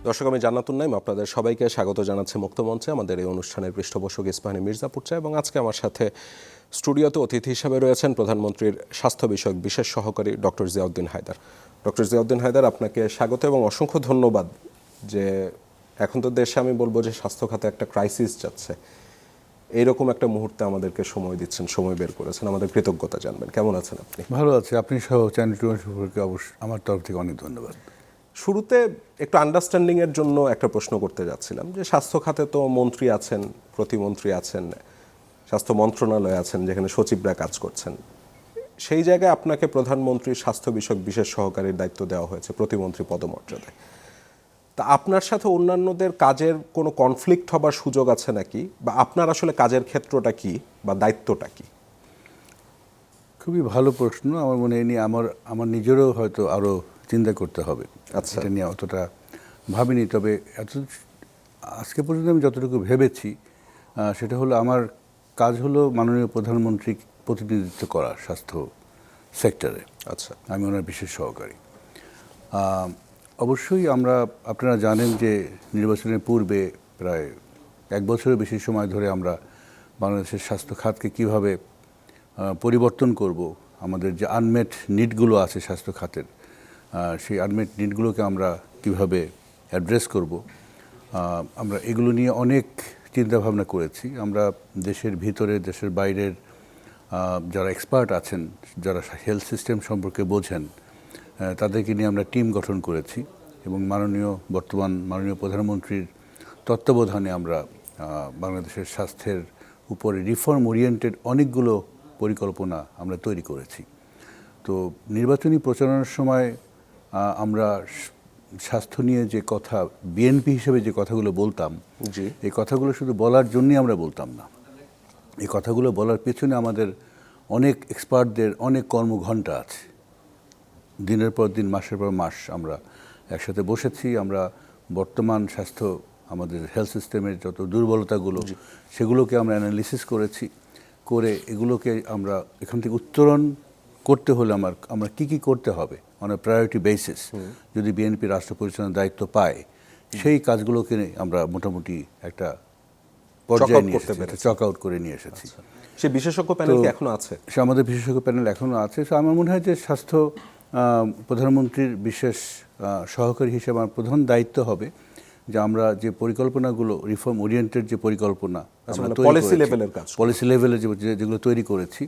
দর্শক, আমি জান্নাতুন নাইম আপনাদের সবাইকে স্বাগত জানাচ্ছি মুক্তমঞ্চে। আমাদের এই অনুষ্ঠানের পৃষ্ঠপোষক ইস্পাহানী মির্জাপুর চা, এবং আজকে আমার সাথে স্টুডিওতে অতিথি হিসেবে রয়েছেন প্রধানমন্ত্রীর স্বাস্থ্য বিষয়ক বিশেষ সহকারী ডক্টর জিয়াউদ্দিন হায়দার। ডক্টর জিয়াউদ্দিন হায়দার, আপনাকে স্বাগত এবং অসংখ্য ধন্যবাদ যে এখন তো দেশে আমি বলবো যে স্বাস্থ্য খাতে একটা ক্রাইসিস যাচ্ছে, এইরকম একটা মুহূর্তে আমাদেরকে সময় দিচ্ছেন, সময় বের করেছেন, আমাদের কৃতজ্ঞতা জানবেন। কেমন আছেন আপনি? ভালো আছে, আপনি সহ চ্যানেল টুকে অবশ্যই আমার তরফ থেকে অনেক ধন্যবাদ। শুরুতে একটু আন্ডারস্ট্যান্ডিংয়ের জন্য একটা প্রশ্ন করতে যাচ্ছিলাম যে স্বাস্থ্য খাতে তো মন্ত্রী আছেন, প্রতিমন্ত্রী আছেন, স্বাস্থ্য মন্ত্রণালয় আছেন যেখানে সচিবরা কাজ করছেন, সেই জায়গায় আপনাকে প্রধানমন্ত্রীর স্বাস্থ্য বিষয়ক বিশেষ সহকারীর দায়িত্ব দেওয়া হয়েছে প্রতিমন্ত্রী পদমর্যাদায়। তা আপনার সাথে অন্যান্যদের কাজের কোনো কনফ্লিক্ট হবার সুযোগ আছে নাকি, বা আপনার আসলে কাজের ক্ষেত্রটা কি বা দায়িত্বটা কি? খুবই ভালো প্রশ্ন। আমার মনে হয় নিয়ে আমার নিজেরও হয়তো আরও চিন্তা করতে হবে। আচ্ছা, এটা নিয়ে অতটা ভাবিনি, তবে আজকে পর্যন্ত আমি যতটুকু ভেবেছি সেটা হলো আমার কাজ হলো মাননীয় প্রধানমন্ত্রী প্রতিনিধিত্ব করা স্বাস্থ্য সেক্টরে। আচ্ছা, আমি ওনার বিশেষ সহকারী। অবশ্যই আপনারা জানেন যে নির্বাচনের পূর্বে প্রায় 1 বছরের বেশি সময় ধরে আমরা বাংলাদেশের স্বাস্থ্য খাতকে কীভাবে পরিবর্তন করব, আমাদের যে আনমেট নিডগুলো আছে স্বাস্থ্য খাতের, সেই আনমেট নিডগুলোকে আমরা কিভাবে অ্যাড্রেস করব, আমরা এগুলো নিয়ে অনেক চিন্তাভাবনা করেছি। আমরা দেশের ভিতরে, দেশের বাইরের যারা এক্সপার্ট আছেন, যারা হেলথ সিস্টেম সম্পর্কে বোঝেন, তাদেরকে নিয়ে আমরা টিম গঠন করেছি, এবং বর্তমান মাননীয় প্রধানমন্ত্রীর তত্ত্বাবধানে আমরা বাংলাদেশের স্বাস্থ্যের উপরে রিফর্ম ওরিয়েন্টেড অনেকগুলো পরিকল্পনা আমরা তৈরি করেছি। তো নির্বাচনী প্রচারণার সময় আমরা স্বাস্থ্য নিয়ে যে কথা, বিএনপি হিসেবে যে কথাগুলো বলতাম, এই কথাগুলো শুধু বলার জন্যই আমরা বলতাম না। এই কথাগুলো বলার পেছনে আমাদের অনেক এক্সপার্টদের অনেক কর্মঘণ্টা আছে। দিনের পর দিন, মাসের পর মাস আমরা একসাথে বসেছি। আমরা বর্তমান আমাদের হেলথ সিস্টেমের যত দুর্বলতাগুলো, সেগুলোকে আমরা অ্যানালিসিস করেছি, করে এগুলোকে আমরা এখান থেকে উত্তরণ করতে হলে আমরা কি করতে হবে অন এ প্রায়োরিটি বেসিস, যদি বিএনপি রাষ্ট্র পরিচালনার দায়িত্ব পায়, সেই কাজগুলোকে আমরা মোটামুটি একটা পর্যায়ে নিয়ে এসেছি, চক আউট করে নিয়ে এসেছি। সে বিশেষজ্ঞ প্যানেল কি এখনো আছে? সে আমাদের বিশেষজ্ঞ প্যানেল এখনও আছে। আমার মনে হয় যে স্বাস্থ্য প্রধানমন্ত্রীর বিশেষ সহকারী হিসেবে আমার প্রধান দায়িত্ব হবে যে আমরা যে পরিকল্পনাগুলো, রিফর্ম ওরিয়েন্টেড যে পরিকল্পনা, পলিসি লেভেলে যেগুলো তৈরি করেছি,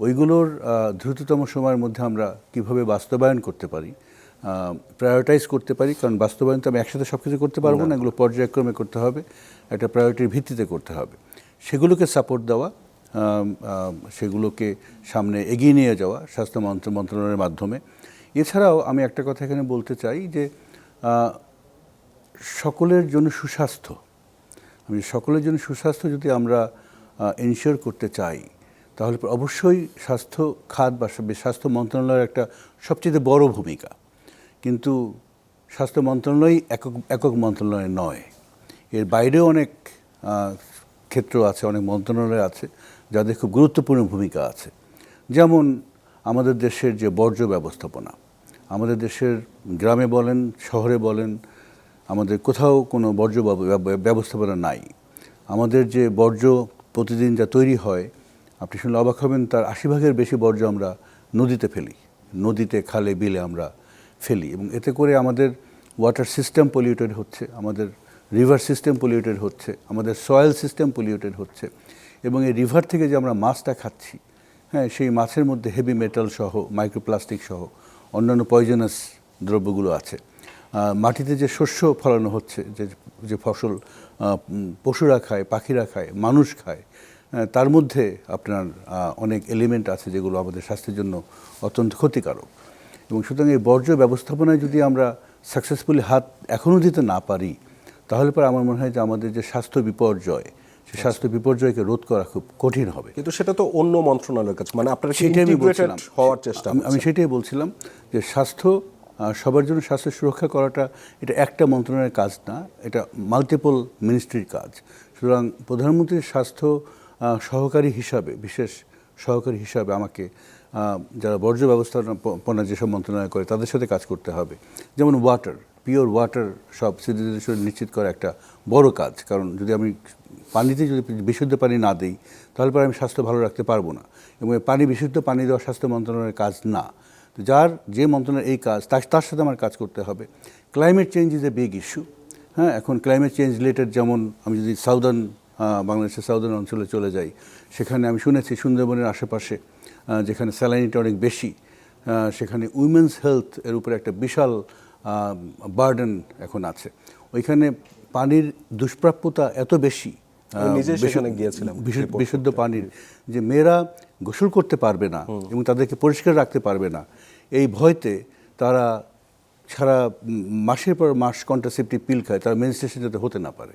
ওইগুলোর দ্রুততম সময়ের মধ্যে আমরা কিভাবে বাস্তবায়ন করতে পারি, প্রায়োরিটাইজ করতে পারি। কারণ বাস্তবায়ন তো আমি একসাথে সব কিছু করতে পারবো না, এগুলো পর্যায়ক্রমে করতে হবে, একটা প্রায়োরিটির ভিত্তিতে করতে হবে। সেগুলোকে সাপোর্ট দেওয়া, সেগুলোকে সামনে এগিয়ে নিয়ে যাওয়া স্বাস্থ্য মন্ত্রণালয়ের মাধ্যমে। এছাড়াও আমি একটা কথা এখানে বলতে চাই যে সকলের জন্য সুস্বাস্থ্য যদি আমরা এনশিওর করতে চাই, তাহলে অবশ্যই স্বাস্থ্য খাত বা স্বাস্থ্য মন্ত্রণালয়ের একটা সবচেয়ে বড় ভূমিকা। কিন্তু স্বাস্থ্য মন্ত্রণালয় একক মন্ত্রণালয় নয়, এর বাইরেও অনেক ক্ষেত্র আছে, অনেক মন্ত্রণালয় আছে যাদের খুব গুরুত্বপূর্ণ ভূমিকা আছে। যেমন আমাদের দেশের যে বর্জ্য ব্যবস্থাপনা, আমাদের দেশের গ্রামে বলেন, শহরে বলেন, আমাদের কোথাও কোনো বর্জ্য ব্যবস্থাপনা নাই। আমাদের যে বর্জ্য প্রতিদিন যা তৈরি হয়, আপনি শুনলে অবাক হবেন, তার 80% বেশি বর্জ্য আমরা নদীতে ফেলি, নদীতে, খালে, বিলে আমরা ফেলি, এবং এতে করে আমাদের ওয়াটার সিস্টেম পলিউটেড হচ্ছে, আমাদের রিভার সিস্টেম পলিউটেড হচ্ছে, আমাদের সয়েল সিস্টেম পলিউটেড হচ্ছে, এবং এই রিভার থেকে যে আমরা মাছটা খাচ্ছি, হ্যাঁ, সেই মাছের মধ্যে হেভি মেটাল সহ, মাইক্রোপ্লাস্টিক সহ অন্যান্য পয়জনাস দ্রব্যগুলো আছে। মাটিতে যে শস্য ফলানো হচ্ছে, যে ফসল পশুরা খায়, পাখিরা খায়, মানুষ খায়, তার মধ্যে আপনার অনেক এলিমেন্ট আছে যেগুলো আমাদের স্বাস্থ্যের জন্য অত্যন্ত ক্ষতিকারক। এবং সুতরাং এই বর্জ্য ব্যবস্থাপনায় যদি আমরা সাকসেসফুলি হাত এখনও দিতে না পারি, তাহলে পরে আমার মনে হয় যে আমাদের যে স্বাস্থ্য বিপর্যয়, সেই স্বাস্থ্য বিপর্যয়কে রোধ করা খুব কঠিন হবে। কিন্তু সেটা তো অন্য মন্ত্রণালয়ের কাছে, মানে আপনারা ইন্টিগ্রেটেড হওয়ার চেষ্টা। আমি সেটাই বলছিলাম যে সবার জন্য স্বাস্থ্য সুরক্ষা করাটা এটা একটা মন্ত্রণালয়ের কাজ না, এটা মাল্টিপল মিনিস্ট্রির কাজ। সুতরাং প্রধানমন্ত্রীর স্বাস্থ্য সহকারী হিসাবে, বিশেষ সহকারী হিসাবে আমাকে যারা বর্জ্য ব্যবস্থাপনা যেসব মন্ত্রণালয় করে তাদের সাথে কাজ করতে হবে। যেমন ওয়াটার, পিওর ওয়াটার সব সিটিজেনদের নিশ্চিত করা একটা বড় কাজ। কারণ যদি আমি পানিতে যদি বিশুদ্ধ পানি না দিই তাহলে পরে আমি স্বাস্থ্য ভালো রাখতে পারবো না, এবং পানি বিশুদ্ধ পানি দেওয়া স্বাস্থ্য মন্ত্রণালয়ের কাজ না। তো যার যে মন্ত্রণালয়ের এই কাজ তার সাথে আমার কাজ করতে হবে। Climate change is a big issue. হ্যাঁ, এখন ক্লাইমেট চেঞ্জ রিলেটেড, যেমন আমি যদি বাংলাদেশের সাউদার্ন অঞ্চলে চলে যাই, সেখানে আমি শুনেছি সুন্দরবনের আশেপাশে যেখানে স্যালাইনিটি অনেক বেশি, সেখানে উইমেন্স হেলথ এর উপরে একটা বিশাল বার্ডেন এখন আছে। ওইখানে পানির দুষ্প্রাপ্যতা এত বেশি, নিজে সেখানে গিয়েছিলাম, বিশুদ্ধ পানির, যে মেয়েরা গোসল করতে পারবে না এবং তাদেরকে পরিষ্কার রাখতে পারবে না, এই ভয়তে তারা সারা মাসের পর মাস কন্ট্রাসেপটিভ পিল খায়, তারা মেনস্ট্রুয়েশন যাতে হতে না পারে।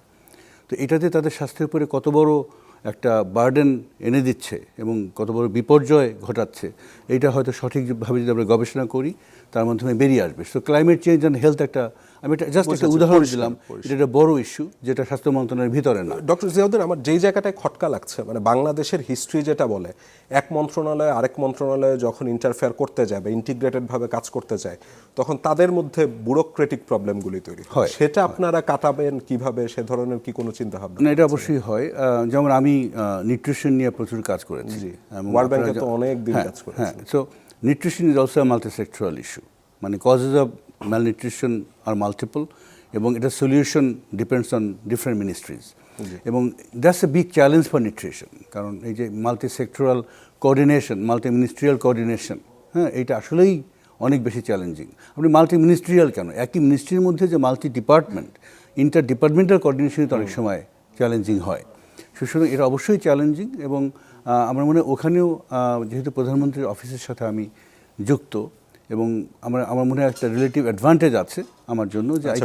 তো এটাতে তাদের স্বাস্থ্যের উপরে কত বড় একটা বার্ডেন এনে দিচ্ছে এবং কত বড় বিপর্যয় ঘটাচ্ছে, এইটা হয়তো সঠিকভাবে যদি আমরা গবেষণা করি তার মাধ্যমে বেরিয়ে আসবে। So climate change and health আমি এটা জাস্ট একটা উদাহরণ দিলাম, এটা একটা বড় ইস্যু যেটা স্বাস্থ্য মন্ত্রণালয়ের ভিতরে না। ডক্টর জিয়াউদ্দিন, আমার যেই জায়গাটায় খটকা লাগছে, মানে বাংলাদেশের হিস্ট্রি যেটা বলে এক মন্ত্রণালয় আরেক মন্ত্রণালয়ে যখন ইন্টারফেয়ার করতে যায় বা ইন্টিগ্রেটেডভাবে কাজ করতে যায়, তখন তাদের মধ্যে ব্যুরোক্রেটিক প্রবলেমগুলি তৈরি হয়। সেটা আপনারা কাটাবেন কিভাবে? সে ধরনের কি কোনো চিন্তা ভাবনা? না, এটা অবশ্যই হয়। যেমন আমি নিউট্রিশন নিয়ে প্রচুর কাজ করেছি, ওয়ার্ল্ড ব্যাংকে তো অনেক দিন কাজ করেছি। হ্যাঁ, so nutrition is also multi sectoral issue. মানে কজেস অফ malnutrition আর মাল্টিপল, এবং এটা solution depends on different ministries, এবং that's a big challenge for nutrition. কারণ এই যে multi sectoral coordination, multi ministerial coordination, হ্যাঁ, এটা আসলেই অনেক বেশি চ্যালেঞ্জিং। আপনি মাল্টি মিনিস্ট্রিয়াল কেন, একই মিনিস্ট্রির মধ্যে যে multi department, inter departmental coordination তো অনেক সময় চ্যালেঞ্জিং হয়। সুতরাং এটা অবশ্যই চ্যালেঞ্জিং, এবং আমার মনে হয় ওখানেও যেহেতু প্রধানমন্ত্রীর অফিসের সাথে আমি যুক্ত, এবং আমার মনে হয় একটা রিলেটিভ অ্যাডভান্টেজ আছে আমার জন্য, যে I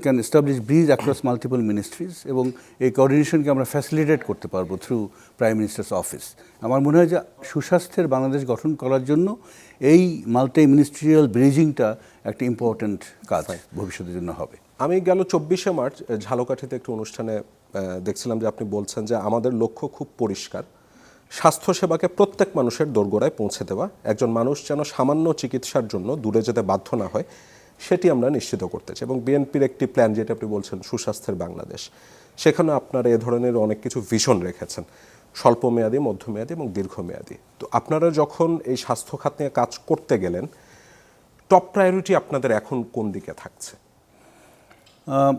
can establish bridge across multiple ministries, এবং এই কোঅর্ডিনেশনকে আমরা ফ্যাসিলিটেট করতে পারবো থ্রু প্রাইম মিনিস্টার্স অফিস। আমার মনে হয় যে সুস্বাস্থ্যের বাংলাদেশ গঠন করার জন্য এই মাল্টি মিনিস্ট্রিয়াল ব্রিজিংটা একটা ইম্পর্ট্যান্ট কাজ ভবিষ্যতের জন্য হবে। আমি গেল 24শে মার্চ ঝালকাঠিতে একটি অনুষ্ঠানে দেখছিলাম যে আপনি বলছেন যে আমাদের লক্ষ্য খুব পরিষ্কার, স্বাস্থ্যসেবাকে প্রত্যেক মানুষের দোরগোড়ায় পৌঁছে দেওয়া, একজন মানুষ যেন সামান্য চিকিৎসার জন্য দূরে যেতে বাধ্য না হয় সেটি আমরা নিশ্চিত করতে চাই। এবং বিএনপির একটি প্ল্যান, যেটা আপনি বলছেন সুস্বাস্থ্যের বাংলাদেশ, সেখানে আপনারা এ ধরনের অনেক কিছু ভিশন রেখেছেন, স্বল্পমেয়াদী, মধ্যমেয়াদী এবং দীর্ঘমেয়াদী। তো আপনারা যখন এই স্বাস্থ্য খাত নিয়ে কাজ করতে গেলেন, টপ প্রায়োরিটি আপনাদের এখন কোন দিকে থাকছে,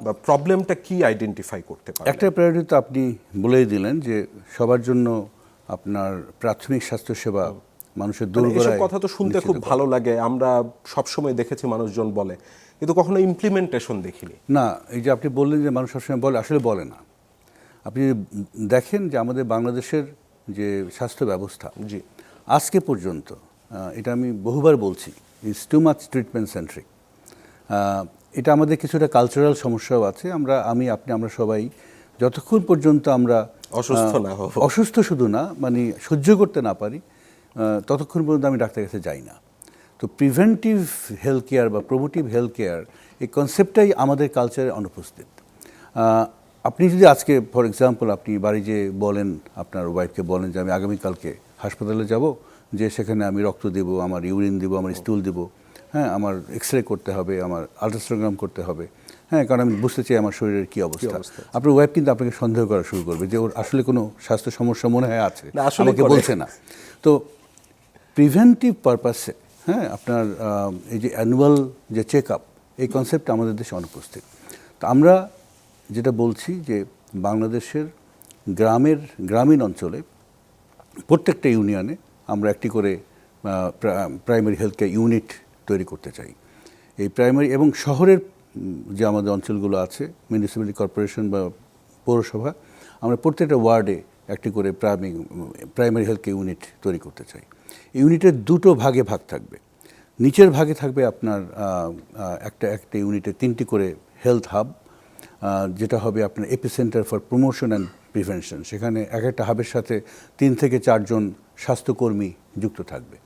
বা প্রবলেমটা কি আইডেন্টিফাই করতে পারেন? একটা প্রায়োরিটি তো আপনি বলেই দিলেন, যে সবার জন্য আপনার প্রাথমিক স্বাস্থ্যসেবা মানুষের দোরগোড়ায়। কথা তো শুনতে খুব ভালো লাগে, আমরা সবসময় দেখেছি মানুষজন বলে, কিন্তু কখনো ইমপ্লিমেন্টেশন দেখিনি। না, এই যে আপনি বললেন যে মানুষ সবসময় বলে, আসলে বলে না। আপনি দেখেন যে আমাদের বাংলাদেশের যে স্বাস্থ্য ব্যবস্থা, জি, আজকে পর্যন্ত, এটা আমি বহুবার বলছি, is too much treatment centric. এটা আমাদের কিছুটা কালচারাল সমস্যাও আছে। আমরা সবাই যতক্ষণ পর্যন্ত আমরা অসুস্থ শুধু না, মানে সহ্য করতে না পারি, ততক্ষণ পর্যন্ত আমি ডাক্তারের কাছে যাই না। তো প্রিভেন্টিভ হেলথ কেয়ার বা প্রমোটিভ হেলথ কেয়ার, এই কনসেপ্টটাই আমাদের কালচারে অনুপস্থিত। আপনি যদি আজকে ফর এক্সাম্পল আপনি বাড়ি যে বলেন, আপনার ওয়াইফকে বলেন যে আমি আগামীকালকে হাসপাতালে যাব, যে সেখানে আমি রক্ত দেবো, আমার ইউরিন দেবো, আমার স্টুল দেবো, হ্যাঁ, আমার এক্সরে করতে হবে, আমার আলট্রাসোনোগ্রাম করতে হবে, হ্যাঁ, কারণ আমি বুঝতে চাই আমার শরীরের কী অবস্থা। আপনার ওয়াইফ কিন্তু আপনাকে সন্দেহ করা শুরু করবে যে ওর আসলে কোনো স্বাস্থ্য সমস্যা মনে হয় আছে, আমাকে বলছে না। তো প্রিভেন্টিভ পারপাসে, হ্যাঁ, আপনার এই যে অ্যানুয়াল যে চেক আপ, এই কনসেপ্টটা আমাদের দেশে অনুপস্থিত। তো আমরা যেটা বলছি যে বাংলাদেশের গ্রামীণ অঞ্চলে প্রত্যেকটা ইউনিয়নে আমরা একটি করে প্রাইমারি হেলথ কেয়ার ইউনিট তৈরি করতে চাই। এই প্রাইমারি এবং শহরের যে আমাদের অঞ্চলগুলো আছে, মিউনিসিপ্যালিটি কর্পোরেশন বা পৌরসভা, আমরা প্রত্যেকটা ওয়ার্ডে একটি করে প্রাইমারি হেলথ কেয়ার ইউনিট তৈরি করতে চাই। ইউনিটের দুটো ভাগে ভাগ থাকবে। নিচের ভাগে থাকবে আপনার একটা ইউনিটে 3টি করে হেলথ হাব, যেটা হবে আপনার epicentre for promotion and prevention. সেখানে একটা হাবের সাথে 3 থেকে 4 জন স্বাস্থ্যকর্মী যুক্ত থাকবে,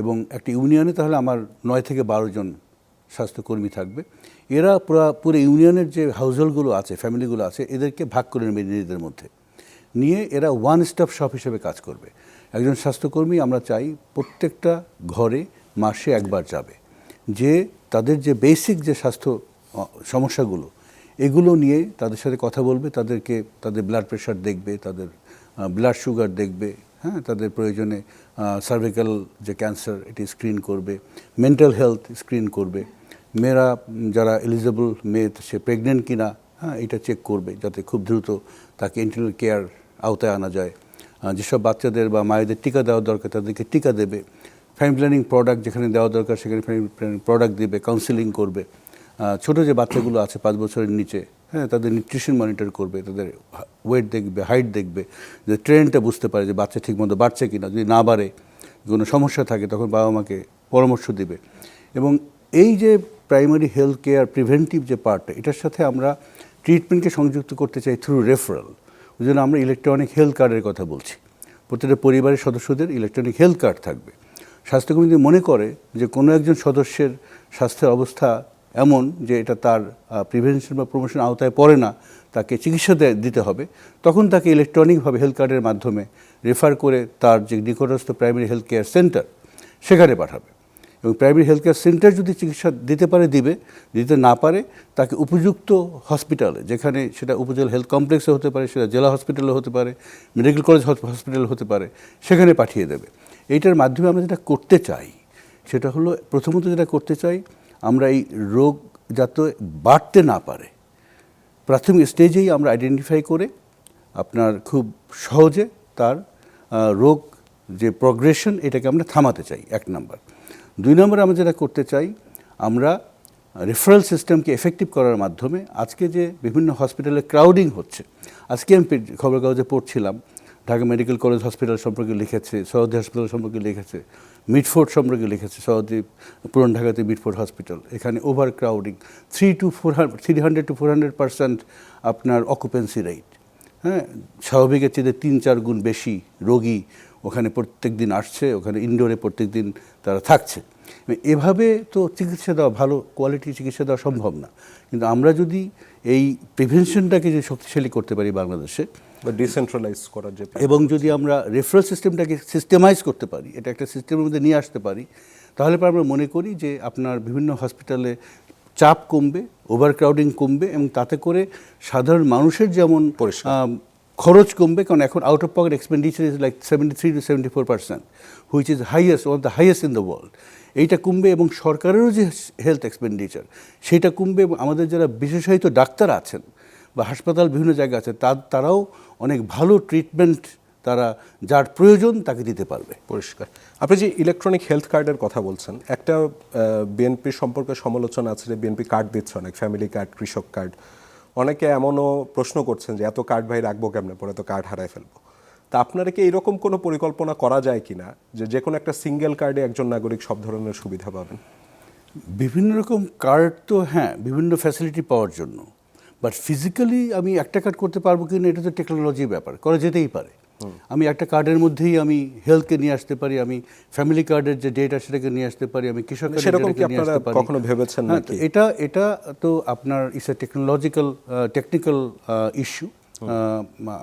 এবং একটা ইউনিয়নে তাহলে আমার 9 থেকে 12 জন স্বাস্থ্যকর্মী থাকবে। এরা পুরো ইউনিয়নের যে হাউসহোল্ডগুলো আছে, ফ্যামিলিগুলো আছে, এদেরকে ভাগ করে নেবে নিজেদের মধ্যে, নিয়ে এরা ওয়ান স্টপ শপ হিসেবে কাজ করবে। একজন স্বাস্থ্যকর্মী আমরা চাই প্রত্যেকটা ঘরে মাসে একবার যাবে, যে তাদের যে বেসিক যে স্বাস্থ্য সমস্যাগুলো এগুলো নিয়ে তাদের সাথে কথা বলবে, তাদেরকে তাদের ব্লাড প্রেশার দেখবে, তাদের ব্লাড সুগার দেখবে, হ্যাঁ, তাদের প্রয়োজনে সার্ভিক্যাল যে ক্যান্সার এটি স্ক্রিন করবে, মেন্টাল হেলথ স্ক্রিন করবে, মেয়েরা যারা এলিজেবল মেয়ে সে প্রেগনেন্ট কিনা, হ্যাঁ, এটা চেক করবে যাতে খুব দ্রুত তাকে ইন্টারনাল কেয়ার আওতায় আনা যায়। যেসব বাচ্চাদের বা মায়েদের টিকা দেওয়া দরকার তাদেরকে টিকা দেবে, ফ্যামিলি প্ল্যানিং প্রোডাক্ট যেখানে দেওয়া দরকার সেখানে ফ্যামিলি প্ল্যানিং প্রোডাক্ট দেবে, কাউন্সিলিং করবে। ছোটো যে বাচ্চাগুলো আছে 5 বছরের নিচে, হ্যাঁ, তাদের নিউট্রিশন মনিটর করবে, তাদের ওয়েট দেখবে, হাইট দেখবে, যে ট্রেন্ডটা বুঝতে পারে যে বাচ্চা ঠিকমতো বাড়ছে কিনা, যদি না বাড়ে কোনো সমস্যা থাকে তখন বাবা মাকে পরামর্শ দিবে। এবং এই যে প্রাইমারি হেলথ কেয়ার প্রিভেন্টিভ যে পার্টটা, এটার সাথে আমরা ট্রিটমেন্টকে সংযুক্ত করতে চাই থ্রু রেফারেল। ওই জন্য আমরা ইলেকট্রনিক হেলথ কার্ডের কথা বলছি। প্রত্যেকটা পরিবারের সদস্যদের ইলেকট্রনিক হেলথ কার্ড থাকবে। স্বাস্থ্যকর্মী যদি মনে করে যে কোনো একজন সদস্যের স্বাস্থ্যের অবস্থা এমন যে এটা তার প্রিভেনশন বা প্রমোশন আওতায় পড়ে না, তাকে চিকিৎসা দিতে হবে, তখন তাকে ইলেকট্রনিকভাবে হেলথ কার্ডের মাধ্যমে রেফার করে তার যে নিকটস্থ প্রাইমারি হেলথ কেয়ার সেন্টার সেখানে পাঠাবে। এবং প্রাইমারি হেলথ কেয়ার সেন্টার যদি চিকিৎসা দিতে পারে দিবে, দিতে না পারে তাকে উপযুক্ত হসপিটালে, যেখানে সেটা উপজেলা হেলথ কমপ্লেক্সে হতে পারে, সেটা জেলা হসপিটালে হতে পারে, মেডিকেল কলেজ হসপিটাল হতে পারে, সেখানে পাঠিয়ে দেবে। এইটার মাধ্যমে আমরা যেটা করতে চাই সেটা হলো, প্রথমত যেটা করতে চাই আমরা এই রোগ যাতে বাড়তে না পারে প্রাথমিক স্টেজেই আমরা আইডেন্টিফাই করে আপনার খুব সহজে তার রোগ যে প্রগ্রেশন এটাকে আমরা থামাতে চাই, 1 নাম্বার। 2 নম্বর আমরা যেটা করতে চাই, আমরা রেফারেল সিস্টেমকে এফেক্টিভ করার মাধ্যমে আজকে যে বিভিন্ন হসপিটালে ক্রাউডিং হচ্ছে, আজকে আমি খবরের কাগজে পড়ছিলাম ঢাকা মেডিকেল কলেজ হসপিটাল সম্পর্কে লিখেছে, সৌদি হাসপাতাল সম্পর্কে লিখেছে, মিডফোর্ড সম্পর্কে লিখেছে, সৌদি পুরান ঢাকাতে মিডফোর্ড হসপিটাল, এখানে ওভার ক্রাউডিং, 300 to 400% আপনার অকুপেন্সি রেট, হ্যাঁ, স্বাভাবিকের চেয়ে 3-4 গুণ বেশি রোগী ওখানে প্রত্যেক দিন আসছে, ওখানে ইনডোরে প্রত্যেক দিন তারা থাকছে। এভাবে তো চিকিৎসা দেওয়া, ভালো কোয়ালিটি চিকিৎসা দেওয়া সম্ভব না। কিন্তু আমরা যদি এই প্রিভেনশনটাকে যে শক্তিশালী করতে পারি বাংলাদেশে, বা ডিসেন্ট্রালাইজ করার যে, এবং যদি আমরা রেফারেল সিস্টেমটাকে সিস্টেমাইজ করতে পারি, এটা একটা সিস্টেমের মধ্যে নিয়ে আসতে পারি, তাহলে পর আমরা মনে করি যে আপনার বিভিন্ন হসপিটালে চাপ কমবে, ওভারক্রাউডিং কমবে, এবং তাতে করে সাধারণ মানুষের যেমন খরচ কমবে, কারণ এখন out of pocket expenditure is like 73 to 74%, which is highest, one of the highest in the world. এইটা কমবে, এবং সরকারেরও যে হেলথ এক্সপেন্ডিচার সেটা কমবে, এবং আমাদের যারা বিশেষায়িত ডাক্তার আছেন বা হাসপাতাল বিভিন্ন জায়গায় আছে তারাও অনেক ভালো ট্রিটমেন্ট তারা যার প্রয়োজন তাকে দিতে পারবে। পরিষ্কার। আপনি যে ইলেকট্রনিক হেলথ কার্ডের কথা বলছেন, একটা বিএনপি সম্পর্কে সমালোচনা আছে যে বিএনপি কার্ড দিচ্ছে অনেক, ফ্যামিলি কার্ড, কৃষক কার্ড। অনেকে এমনও প্রশ্ন করছেন যে এত কার্ড ভাই রাখবো কেমনে, পরে তো কার্ড হারায় ফেলবো। তা আপনারা কি এরকম কোনো পরিকল্পনা করা যায় কিনা যে কোনো একটা সিঙ্গেল কার্ডে একজন নাগরিক সব ধরনের সুবিধা পাবেন? বিভিন্ন রকম কার্ড তো, হ্যাঁ, বিভিন্ন ফ্যাসিলিটি পাওয়ার জন্য, বাট ফিজিক্যালি আমি একটা কার্ড করতে পারবো কি না এটা তো টেকনোলজির ব্যাপার, করা যেতেই পারে। আমি একটা কার্ডের মধ্যেই আমি হেলথকে নিয়ে আসতে পারি, আমি ফ্যামিলি কার্ডের যে ডেটা সেটাকে নিয়ে আসতে পারি, আমি কৃষক সেরকম কি আপনারা কখনো ভেবেছেন নাকি? এটা তো আপনার ইটস এ টেকনিক্যাল ইস্যু।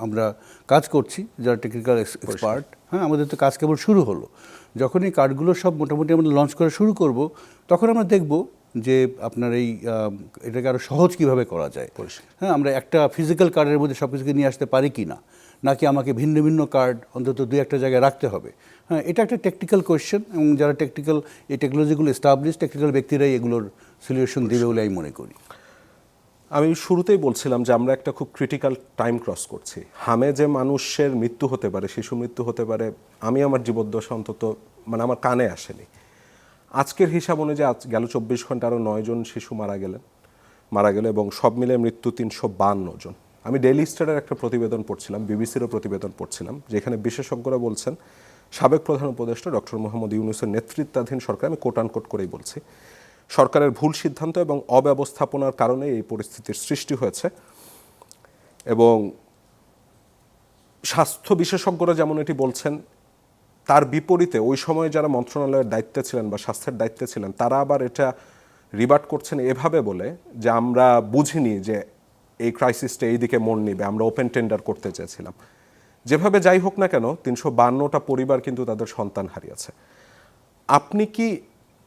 আমরা কাজ করছি যারা টেকনিক্যাল এক্সপার্ট, হ্যাঁ, আমাদের তো কাজ কেবল শুরু হলো। যখন এই কার্ডগুলো সব মোটামুটি আমরা লঞ্চ করা শুরু করব, তখন আমরা দেখব যে আপনার এটাকে আরও সহজ কীভাবে করা যায়। হ্যাঁ, আমরা একটা ফিজিক্যাল কার্ডের মধ্যে সব কিছুকে নিয়ে আসতে পারি কি না, নাকি আমাকে ভিন্ন ভিন্ন কার্ড অন্তত 2-1টা জায়গায় রাখতে হবে। হ্যাঁ, এটা একটা টেকনিক্যাল কোয়েশ্চেন, এবং যারা এই টেকনোলজিগুলো এস্টাবলিশ টেকনিক্যাল ব্যক্তিরাই এগুলোর সলিউশন দেবে বলে আমি মনে করি। আমি শুরুতেই বলছিলাম যে আমরা একটা খুব ক্রিটিক্যাল টাইম ক্রস করছি। হামে যে মানুষের মৃত্যু হতে পারে, শিশু মৃত্যু হতে পারে, আমি আমার জীবদ্দশা অন্তত আমার কানে আসেনি। আজকের হিসাব অনুযায়ী গেল 24 ঘন্টা আরও 9 জন শিশু মারা গেল, এবং সব মিলে মৃত্যু 352 জন। আমি ডেইলি স্টারের একটা প্রতিবেদন পড়ছিলাম, বিবিসিরও প্রতিবেদন পড়ছিলাম, যেখানে বিশেষজ্ঞরা বলছেন সাবেক প্রধান উপদেষ্টা ডক্টর মোহাম্মদ ইউনূসের নেতৃত্বাধীন সরকার, আমি কোট আনকোট করেই বলছি, সরকারের ভুল সিদ্ধান্ত এবং অব্যবস্থাপনার কারণে এই পরিস্থিতির সৃষ্টি হয়েছে। এবং স্বাস্থ্য বিশেষজ্ঞরা যেমন এটি বলছেন, তার বিপরীতে ওই সময় যারা মন্ত্রণালয়ের দায়িত্বে ছিলেন বা স্বাস্থ্যের দায়িত্বে ছিলেন, তারা আবার এটা রিবার্ট করছেন এভাবে বলে যে আমরা বুঝিনি যে এই ক্রাইসিসটা এই দিকে মোড় নিবে, আমরা ওপেন টেন্ডার করতে চেয়েছিলাম। যেভাবে যাই হোক না কেন, 352টা পরিবার কিন্তু তাদের সন্তান হারিয়েছে। আপনি কি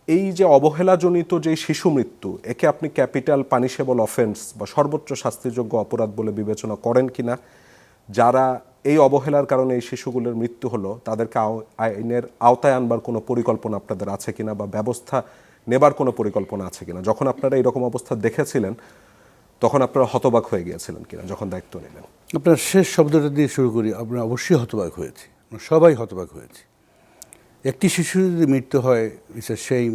এই যে অবহেলাজনিত যে শিশু মৃত্যু, একে আপনি ক্যাপিটাল পানিশেবল অফেন্স বা সর্বোচ্চ শাস্তিযোগ্য অপরাধ বলে বিবেচনা করেন কিনা? যারা এই অবহেলার কারণে এই শিশুগুলোর মৃত্যু হলো তাদেরকে আইনের আওতায় আনবার কোনো পরিকল্পনা আপনাদের আছে কিনা, বা ব্যবস্থা নেবার কোনো পরিকল্পনা আছে কিনা? যখন আপনারা এরকম অবস্থা দেখেছিলেন তখন আপনারা হতবাক হয়ে গিয়েছিলেন কিনা যখন দায়িত্ব নিলেন? আপনার শেষ শব্দটা দিয়ে শুরু করি। আমরা অবশ্যই হতবাক হয়েছি, আমরা সবাই হতবাক হয়েছি। একটি শিশুর যদি মৃত্যু হয়, it's a shame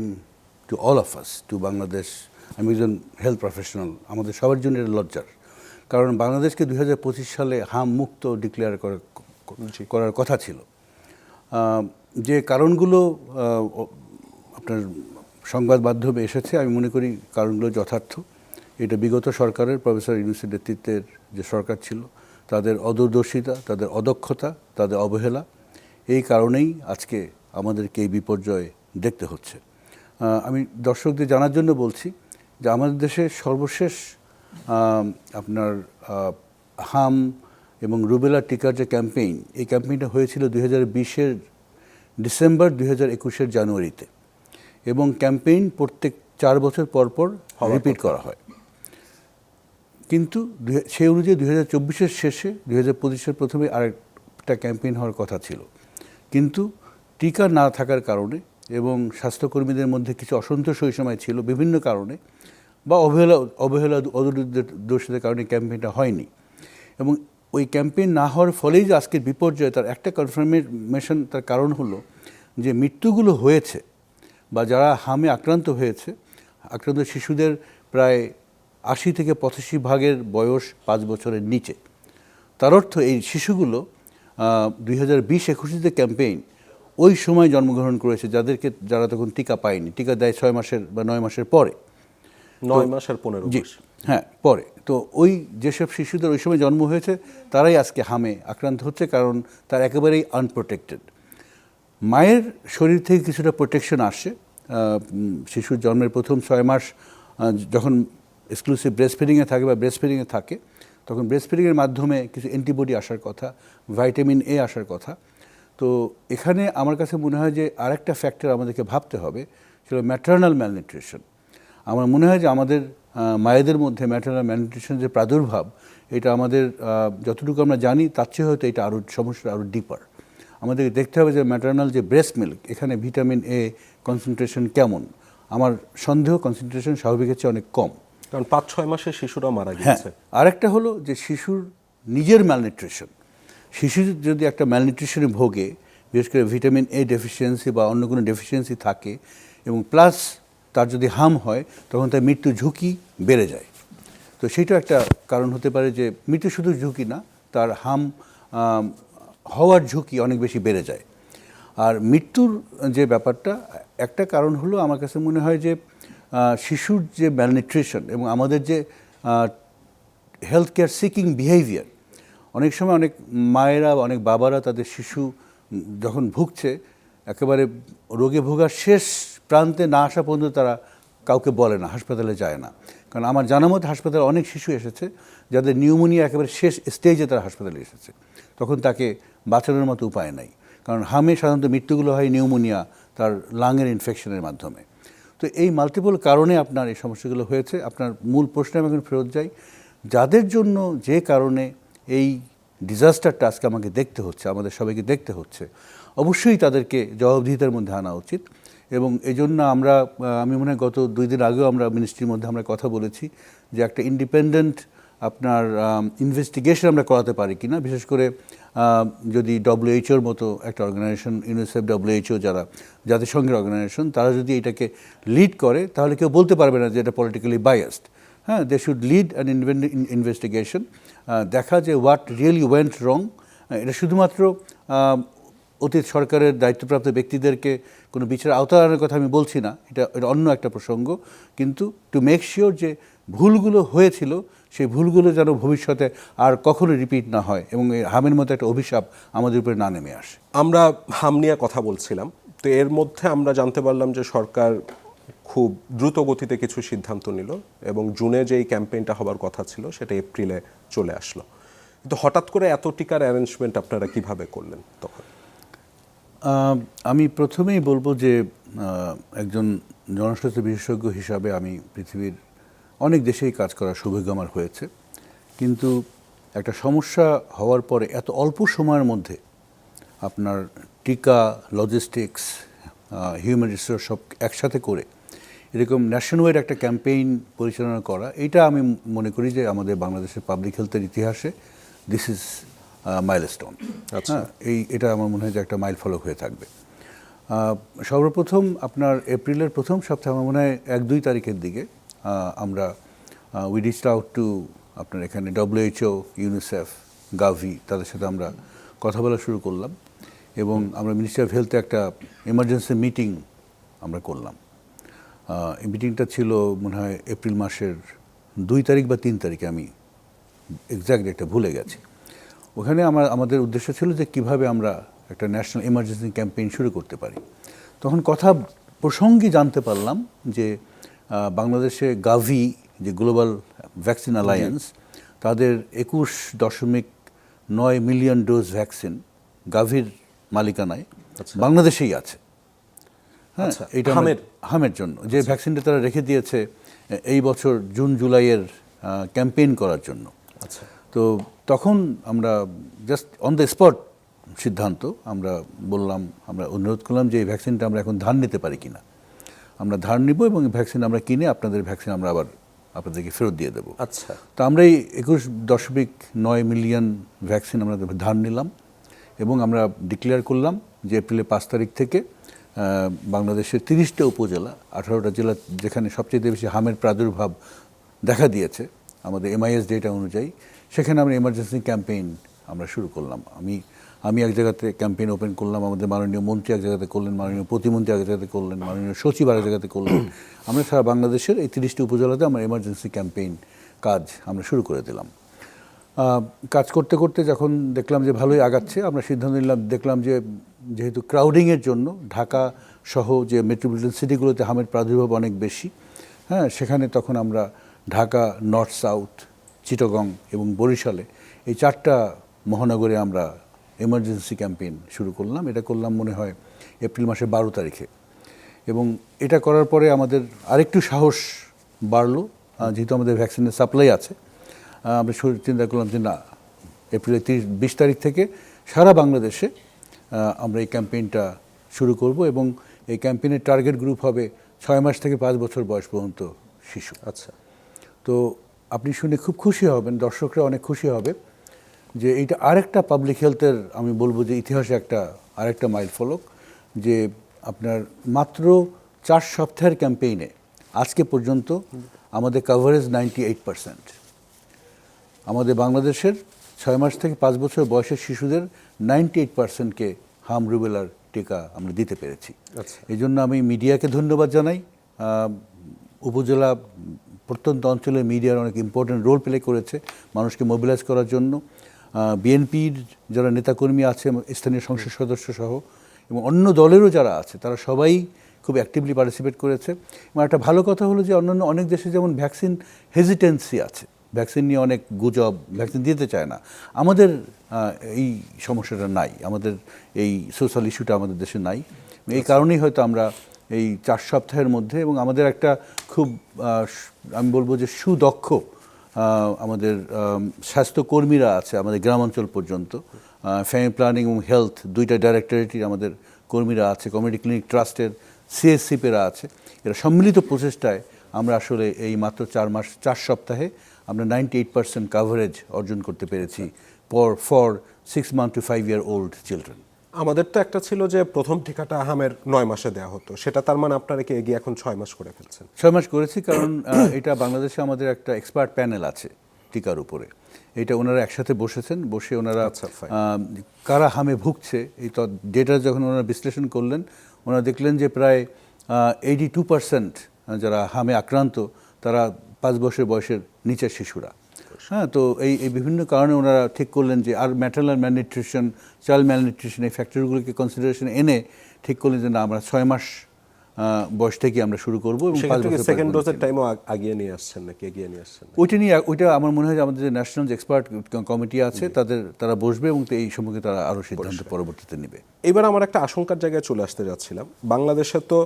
to all of us, to Bangladesh. আমি একজন হেলথ প্রফেশনাল, আমাদের সবার জন্য এটা লজ্জার। কারণ বাংলাদেশকে 2025 সালে হাম মুক্ত ডিক্লেয়ার করার কথা ছিল। যে কারণগুলো আপনার সংবাদ মাধ্যমে এসেছে, আমি মনে করি কারণগুলো যথার্থ। এটা বিগত সরকারের, প্রফেসর ইউনূসের নেতৃত্বের যে সরকার ছিল, তাদের অদূরদর্শিতা, তাদের অদক্ষতা, তাদের অবহেলা, এই কারণেই আজকে আমাদেরকে এই বিপর্যয় দেখতে হচ্ছে। আমি দর্শকদের জানার জন্য বলছি যে আমাদের দেশে সর্বশেষ আপনার হাম এবং রুবেলা টিকার যে ক্যাম্পেইন, এই ক্যাম্পেইনটা হয়েছিল 2020-এর ডিসেম্বর, 2021-এর জানুয়ারিতে, এবং ক্যাম্পেইন প্রত্যেক 4 বছর পর পর রিপিট করা হয়। কিন্তু সেই অনুযায়ী 2024-এর শেষে, 2025-এর প্রথমে আরেকটা ক্যাম্পেইন হওয়ার কথা ছিল, কিন্তু টিকা না থাকার কারণে এবং স্বাস্থ্যকর্মীদের মধ্যে কিছু অসন্তোষ ওই সময় ছিল বিভিন্ন কারণে, বা অবহেলা অদূরদর্শিতার কারণে ক্যাম্পেইনটা হয়নি। এবং ওই ক্যাম্পেইন না হওয়ার ফলেই যে আজকের বিপর্যয়, তার একটা কনফার্মেশন, তার কারণ হলো যে মৃত্যুগুলো হয়েছে বা যারা হামে আক্রান্ত হয়েছে, আক্রান্ত শিশুদের প্রায় 80 থেকে 85% বয়স 5 বছরের নিচে। তার অর্থ এই শিশুগুলো 2020-21 যে ক্যাম্পেইন, ওই সময় জন্মগ্রহণ করেছে, যারা তখন টিকা পায়নি। টিকা দেয় 6 মাসের বা 9 মাসের পরে, 9 মাস আর 15 মাস। হ্যাঁ, পরে। তো ওই যেসব শিশুদের ওই সময় জন্ম হয়েছে, তারাই আজকে হামে আক্রান্ত হচ্ছে, কারণ তার একেবারেই আনপ্রোটেক্টেড। মায়ের শরীর থেকে কিছুটা প্রোটেকশন আসে শিশুর জন্মের প্রথম 6 মাস, যখন এক্সক্লুসিভ ব্রেস্ট ফিডিংয়ে থাকে বা ব্রেস্ট ফিডিংয়ে থাকে, তখন ব্রেস্ট ফিডিংয়ের মাধ্যমে কিছু অ্যান্টিবডি আসার কথা, ভিটামিন এ আসার কথা। তো এখানে আমার কাছে মনে হয় যে আরেকটা ফ্যাক্টর আমাদেরকে ভাবতে হবে, সেটা ম্যাটার্নাল ম্যালনিউট্রিশন। আমার মনে হয় যে আমাদের মায়েদের মধ্যে ম্যাটার্নাল ম্যালনিউট্রিশন যে প্রাদুর্ভাব, এটা আমাদের যতটুকু আমরা জানি তার চেয়ে হয়তো এটা আরও সমস্যা আরও ডিপার। আমাদেরকে দেখতে হবে যে ম্যাটার্নাল যে ব্রেস্ট মিল্ক, এখানে ভিটামিন এ কনসেন্ট্রেশন কেমন। আমার সন্দেহ কনসেন্ট্রেশন স্বাভাবিকের চেয়ে অনেক কম, কারণ 5-6 মাসে শিশুরা মারা হ্যাঁ। গেছে। আরেকটা হলো যে শিশুর নিজের ম্যালনিউট্রিশন। শিশু যদি একটা ম্যালনিউট্রিশনে ভোগে, বিশেষ করে ভিটামিন এ ডেফিসিয়েন্সি বা অন্য কোনো ডেফিসিয়েন্সি থাকে, এবং প্লাস তার যদি হাম হয়, তখন তার মৃত্যু ঝুঁকি বেড়ে যায়। তো সেইটাও একটা কারণ হতে পারে যে মৃত্যু শুধু ঝুঁকি না, তার হাম হওয়ার ঝুঁকি অনেক বেশি বেড়ে যায়। আর মৃত্যুর যে ব্যাপারটা, একটা কারণ হলো আমার কাছে মনে হয় যে শিশুর যে ম্যালনিউট্রিশন এবং আমাদের যে হেলথ কেয়ার সিকিং বিহেভিয়ার, অনেক সময় অনেক মায়েরা, অনেক বাবারা তাদের শিশু যখন ভুগছে, একেবারে রোগে ভোগার শেষ প্রান্তে না আসা পর্যন্ত তারা কাউকে বলে না, হাসপাতালে যায় না। কারণ আমার জানা মতে হাসপাতালে অনেক শিশু এসেছে যাদের নিউমোনিয়া একেবারে শেষ স্টেজে তারা হাসপাতালে এসেছে, তখন তাকে বাঁচানোর মতো উপায় নাই। কারণ হামে সাধারণত মৃত্যুগুলো হয় নিউমোনিয়া, তার লাংয়ের ইনফেকশনের মাধ্যমে। তো এই মাল্টিপল কারণে আপনার এই সমস্যাগুলো হয়েছে। আপনার মূল প্রশ্নে আমি এখন ফেরত যাই, যাদের জন্য যে কারণে এই ডিজাস্টারটা আজকে আমাকে দেখতে হচ্ছে, আমাদের সবাইকে দেখতে হচ্ছে, অবশ্যই তাদেরকে জবাবদিহিতার মধ্যে আনা উচিত। এবং এই জন্য আমি মনে হয় গত 2 দিন আগেও আমরা মিনিস্ট্রির মধ্যে আমরা কথা বলেছি যে একটা ইন্ডিপেন্ডেন্ট আপনার ইনভেস্টিগেশন আমরা করাতে পারি কিনা, বিশেষ করে যদি WHO-র মতো একটা অর্গানাইজেশন, ইউনিসেফ, WHO, যারা জাতিসংঘের অর্গানাইজেশন, তারা যদি এটাকে লিড করে, তাহলে কেউ বলতে পারবে না যে এটা পলিটিক্যালি বায়াসড। হ্যাঁ, they should lead an investigation, দেখা যে হোয়াট রিয়েলি ওয়েন্ট রং। এটা শুধুমাত্র অতীত সরকারের দায়িত্বপ্রাপ্ত ব্যক্তিদেরকে কোনো বিচারের আওতায় আনার কথা আমি বলছি না, এটা অন্য একটা প্রসঙ্গ, কিন্তু টু মেক শিওর যে ভুলগুলো হয়েছিল, সেই ভুলগুলো যেন ভবিষ্যতে আর কখনো রিপিট না হয় এবং এই হামের মতো একটা অভিশাপ আমাদের উপরে না নেমে আসে। আমরা হাম নিয়ে কথা বলছিলাম, তো এর মধ্যে আমরা জানতে পারলাম যে সরকার খুব দ্রুত গতিতে কিছু সিদ্ধান্ত নিল এবং জুনে যেই ক্যাম্পেইনটা হবার কথা ছিল সেটা এপ্রিলে চলে আসলো। কিন্তু হঠাৎ করে এত টিকার অ্যারেঞ্জমেন্ট আপনারা কিভাবে করলেন তখন? আমি প্রথমেই বলবো যে একজন জনস্বাস্থ্য বিশেষজ্ঞ হিসাবে আমি পৃথিবীর অনেক দেশেই কাজ করার সৌভাগ্য আমার হয়েছে, কিন্তু একটা সমস্যা হওয়ার পরে এত অল্প সময়ের মধ্যে আপনার টিকা, লজিস্টিক্স, হিউম্যান রিসোর্স সব একসাথে করে এরকম ন্যাশনাল একটা ক্যাম্পেইন পরিচালনা করা, এটা আমি মনে করি যে আমাদের বাংলাদেশের পাবলিক হেলথের ইতিহাসে দিস ইজ মাইলস্টোন। হ্যাঁ, এটা আমার মনে হয় যে একটা মাইল ফলক হয়ে থাকবে। সর্বপ্রথম আপনার এপ্রিলের প্রথম সপ্তাহে আমার মনে হয় 1-2 তারিখের দিকে আমরা উই রিচড আউট টু আপনার এখানে WHO, ইউনিসেফ, গাভি, তাদের সাথে আমরা কথা বলা শুরু করলাম এবং আমরা মিনিস্ট্রি অফ হেলথে একটা এমার্জেন্সি মিটিং আমরা করলাম। এই মিটিংটা ছিল মনে হয় এপ্রিল মাসের 2 তারিখ বা 3 তারিখে, আমি এক্স্যাক্ট একটা ভুলে গেছি। ওখানে আমাদের উদ্দেশ্য ছিল যে কিভাবে আমরা একটা ন্যাশনাল এমার্জেন্সি ক্যাম্পেইন শুরু করতে পারি। তখন কথা প্রসঙ্গে জানতে পারলাম যে বাংলাদেশে গাভি, যে গ্লোবাল ভ্যাকসিন অ্যালায়েন্স, তাদের 21.9 মিলিয়ন ডোজ ভ্যাকসিন গাভির মালিকানায় বাংলাদেশেই আছে। হ্যাঁ, এটা হামের জন্য যে ভ্যাকসিনটা তারা রেখে দিয়েছে এই বছর জুন জুলাইয়ের ক্যাম্পেইন করার জন্য। আচ্ছা, তো তখন আমরা জাস্ট অন দ্য স্পট সিদ্ধান্ত আমরা বললাম, আমরা অনুরোধ করলাম যে এই ভ্যাকসিনটা আমরা এখন ধার নিতে পারি কিনা। আমরা ধার নিব এবং ভ্যাকসিন আমরা কিনে আপনাদের ভ্যাকসিন আমরা আবার আপনাদেরকে ফেরত দিয়ে দেবো। আচ্ছা, তো আমরা এই 21.9 মিলিয়ন ভ্যাকসিন আমরা ধার নিলাম এবং আমরা ডিক্লেয়ার করলাম যে এপ্রিলের 5 তারিখ থেকে বাংলাদেশের 30টা উপজেলা, 18টা জেলা যেখানে সবচেয়ে বেশি হামের প্রাদুর্ভাব দেখা দিয়েছে আমাদের MIS ডেটা অনুযায়ী, সেখানে আমরা এমার্জেন্সি ক্যাম্পেইন আমরা শুরু করলাম। আমি এক জায়গাতে ক্যাম্পেইন ওপেন করলাম, আমাদের মাননীয় মন্ত্রী এক জায়গাতে করলেন, মাননীয় প্রতিমন্ত্রী এক জায়গাতে করলেন, মাননীয় সচিব এক জায়গাতে করলেন। আমরা সারা বাংলাদেশের এই 30টি উপজেলাতে আমরা এমার্জেন্সি ক্যাম্পেইন কাজ আমরা শুরু করে দিলাম। কাজ করতে করতে যখন দেখলাম যে ভালোই আগাচ্ছে, আমরা সিদ্ধান্ত নিলাম, দেখলাম যে যেহেতু ক্রাউডিংয়ের জন্য ঢাকা সহ যে মেট্রোপলিটন সিটিগুলোতে হামের প্রাদুর্ভাব অনেক বেশি, হ্যাঁ, সেখানে তখন আমরা ঢাকা, নর্থ সাউথ, চিটাগং এবং বরিশালে এই 4টা মহানগরে আমরা এমার্জেন্সি ক্যাম্পেইন শুরু করলাম। এটা করলাম মনে হয় এপ্রিল মাসের 12 তারিখে এবং এটা করার পরে আমাদের আরেকটু সাহস বাড়লো, যেহেতু আমাদের ভ্যাকসিনের সাপ্লাই আছে। আমরা চিন্তা করলাম যে না, এপ্রিলের 20 তারিখ থেকে সারা বাংলাদেশে আমরা এই ক্যাম্পেইনটা শুরু করব এবং এই ক্যাম্পেইনের টার্গেট গ্রুপ হবে 6 মাস থেকে 5 বছর বয়স পর্যন্ত শিশু। আচ্ছা, তো আপনি শুনে খুব খুশি হবেন, দর্শকরা অনেক খুশি হবে যে এইটা আরেকটা পাবলিক হেলথের, আমি বলবো যে ইতিহাসে আরেকটা মাইল ফলক, যে আপনার মাত্র 4 সপ্তাহের ক্যাম্পেইনে আজকে পর্যন্ত আমাদের কাভারেজ 98%। আমাদের বাংলাদেশের 6 মাস থেকে 5 বছর বয়সের শিশুদের 98%কে হাম রুবেলার টিকা আমরা দিতে পেরেছি। এই জন্য আমি মিডিয়াকে ধন্যবাদ জানাই। উপজেলা প্রত্যন্ত অঞ্চলের মিডিয়ার অনেক ইম্পর্টেন্ট রোল প্লে করেছে মানুষকে মোবিলাইজ করার জন্য। বিএনপির যারা নেতাকর্মী আছে, স্থানীয় সংসদ সদস্য সহ এবং অন্য দলেরও যারা আছে, তারা সবাই খুব অ্যাক্টিভলি পার্টিসিপেট করেছে। এবং একটা ভালো কথা হলো যে অন্যান্য অনেক দেশে যেমন ভ্যাকসিন হেজিটেন্সি আছে, ভ্যাকসিন নিয়ে অনেক গুজব, ভ্যাকসিন দিতে চায় না, আমাদের এই সমস্যাটা নাই, আমাদের এই সোশ্যাল ইস্যুটা আমাদের দেশে নাই। এই কারণেই হয়তো আমরা এই 4 সপ্তাহের মধ্যে, এবং আমাদের একটা খুব আমি বলবো যে সুদক্ষ আমাদের স্বাস্থ্যকর্মীরা আছে আমাদের গ্রামাঞ্চল পর্যন্ত, ফ্যামিলি প্ল্যানিং এবং হেলথ 2টা ডাইরেক্টরেটের আমাদের কর্মীরা আছে, কমিউনিটি ক্লিনিক ট্রাস্টের CSCPরা আছে। এরা সম্মিলিত প্রচেষ্টায় আমরা আসলে এই মাত্র 4 সপ্তাহে আমরা 98% কাভারেজ অর্জন করতে পেরেছি for 6 month to 5 year old children. আমাদের তো একটা ছিল যে প্রথম টিকাটা আহামের 9 মাসে দেওয়া হতো, সেটা তার মানে আপনারা কি এগিয়ে এখন 6 মাস করে ফেলছেন? 6 মাস করেছি, কারণ এটা বাংলাদেশে আমাদের একটা এক্সপার্ট প্যানেল আছে টিকার উপরে। এটা ওনারা একসাথে বসেছেন, বসে ওনারা কারা হামে ভুগছে এই ডেটা যখন ওনারা বিশ্লেষণ করলেন, ওনারা দেখলেন যে প্রায় 82% যারা হামে আক্রান্ত তারা 5 বছর বয়সের নিচের শিশুরা। হ্যাঁ, তো এই বিভিন্ন কারণে ওনারা ঠিক করলেন যে আর ম্যাটারনাল ম্যালনিউট্রিশন, চাইল্ড ম্যালনিউট্রিশন, এই ফ্যাক্টরগুলোকে কনসিডারেশন এনে ঠিক করলেন যে না, আমরা 6 মাস বয়স থেকে আমরা শুরু করবো এবং 5 বছর সেকেন্ড ডোজের টাইমও আগিয়ে নিয়ে আসছেন নাকি এগিয়ে নিয়ে আসছেন? ওইটা আমার মনে হয় যে আমাদের যে ন্যাশনাল এক্সপার্ট কমিটি আছে তারা বসবে এবং এই সম্পর্কে তারা আরও সিদ্ধান্ত পরবর্তীতে নেবে। এবার আমার একটা আশঙ্কার জায়গায় চলে আসতে যাচ্ছিলাম। বাংলাদেশে তো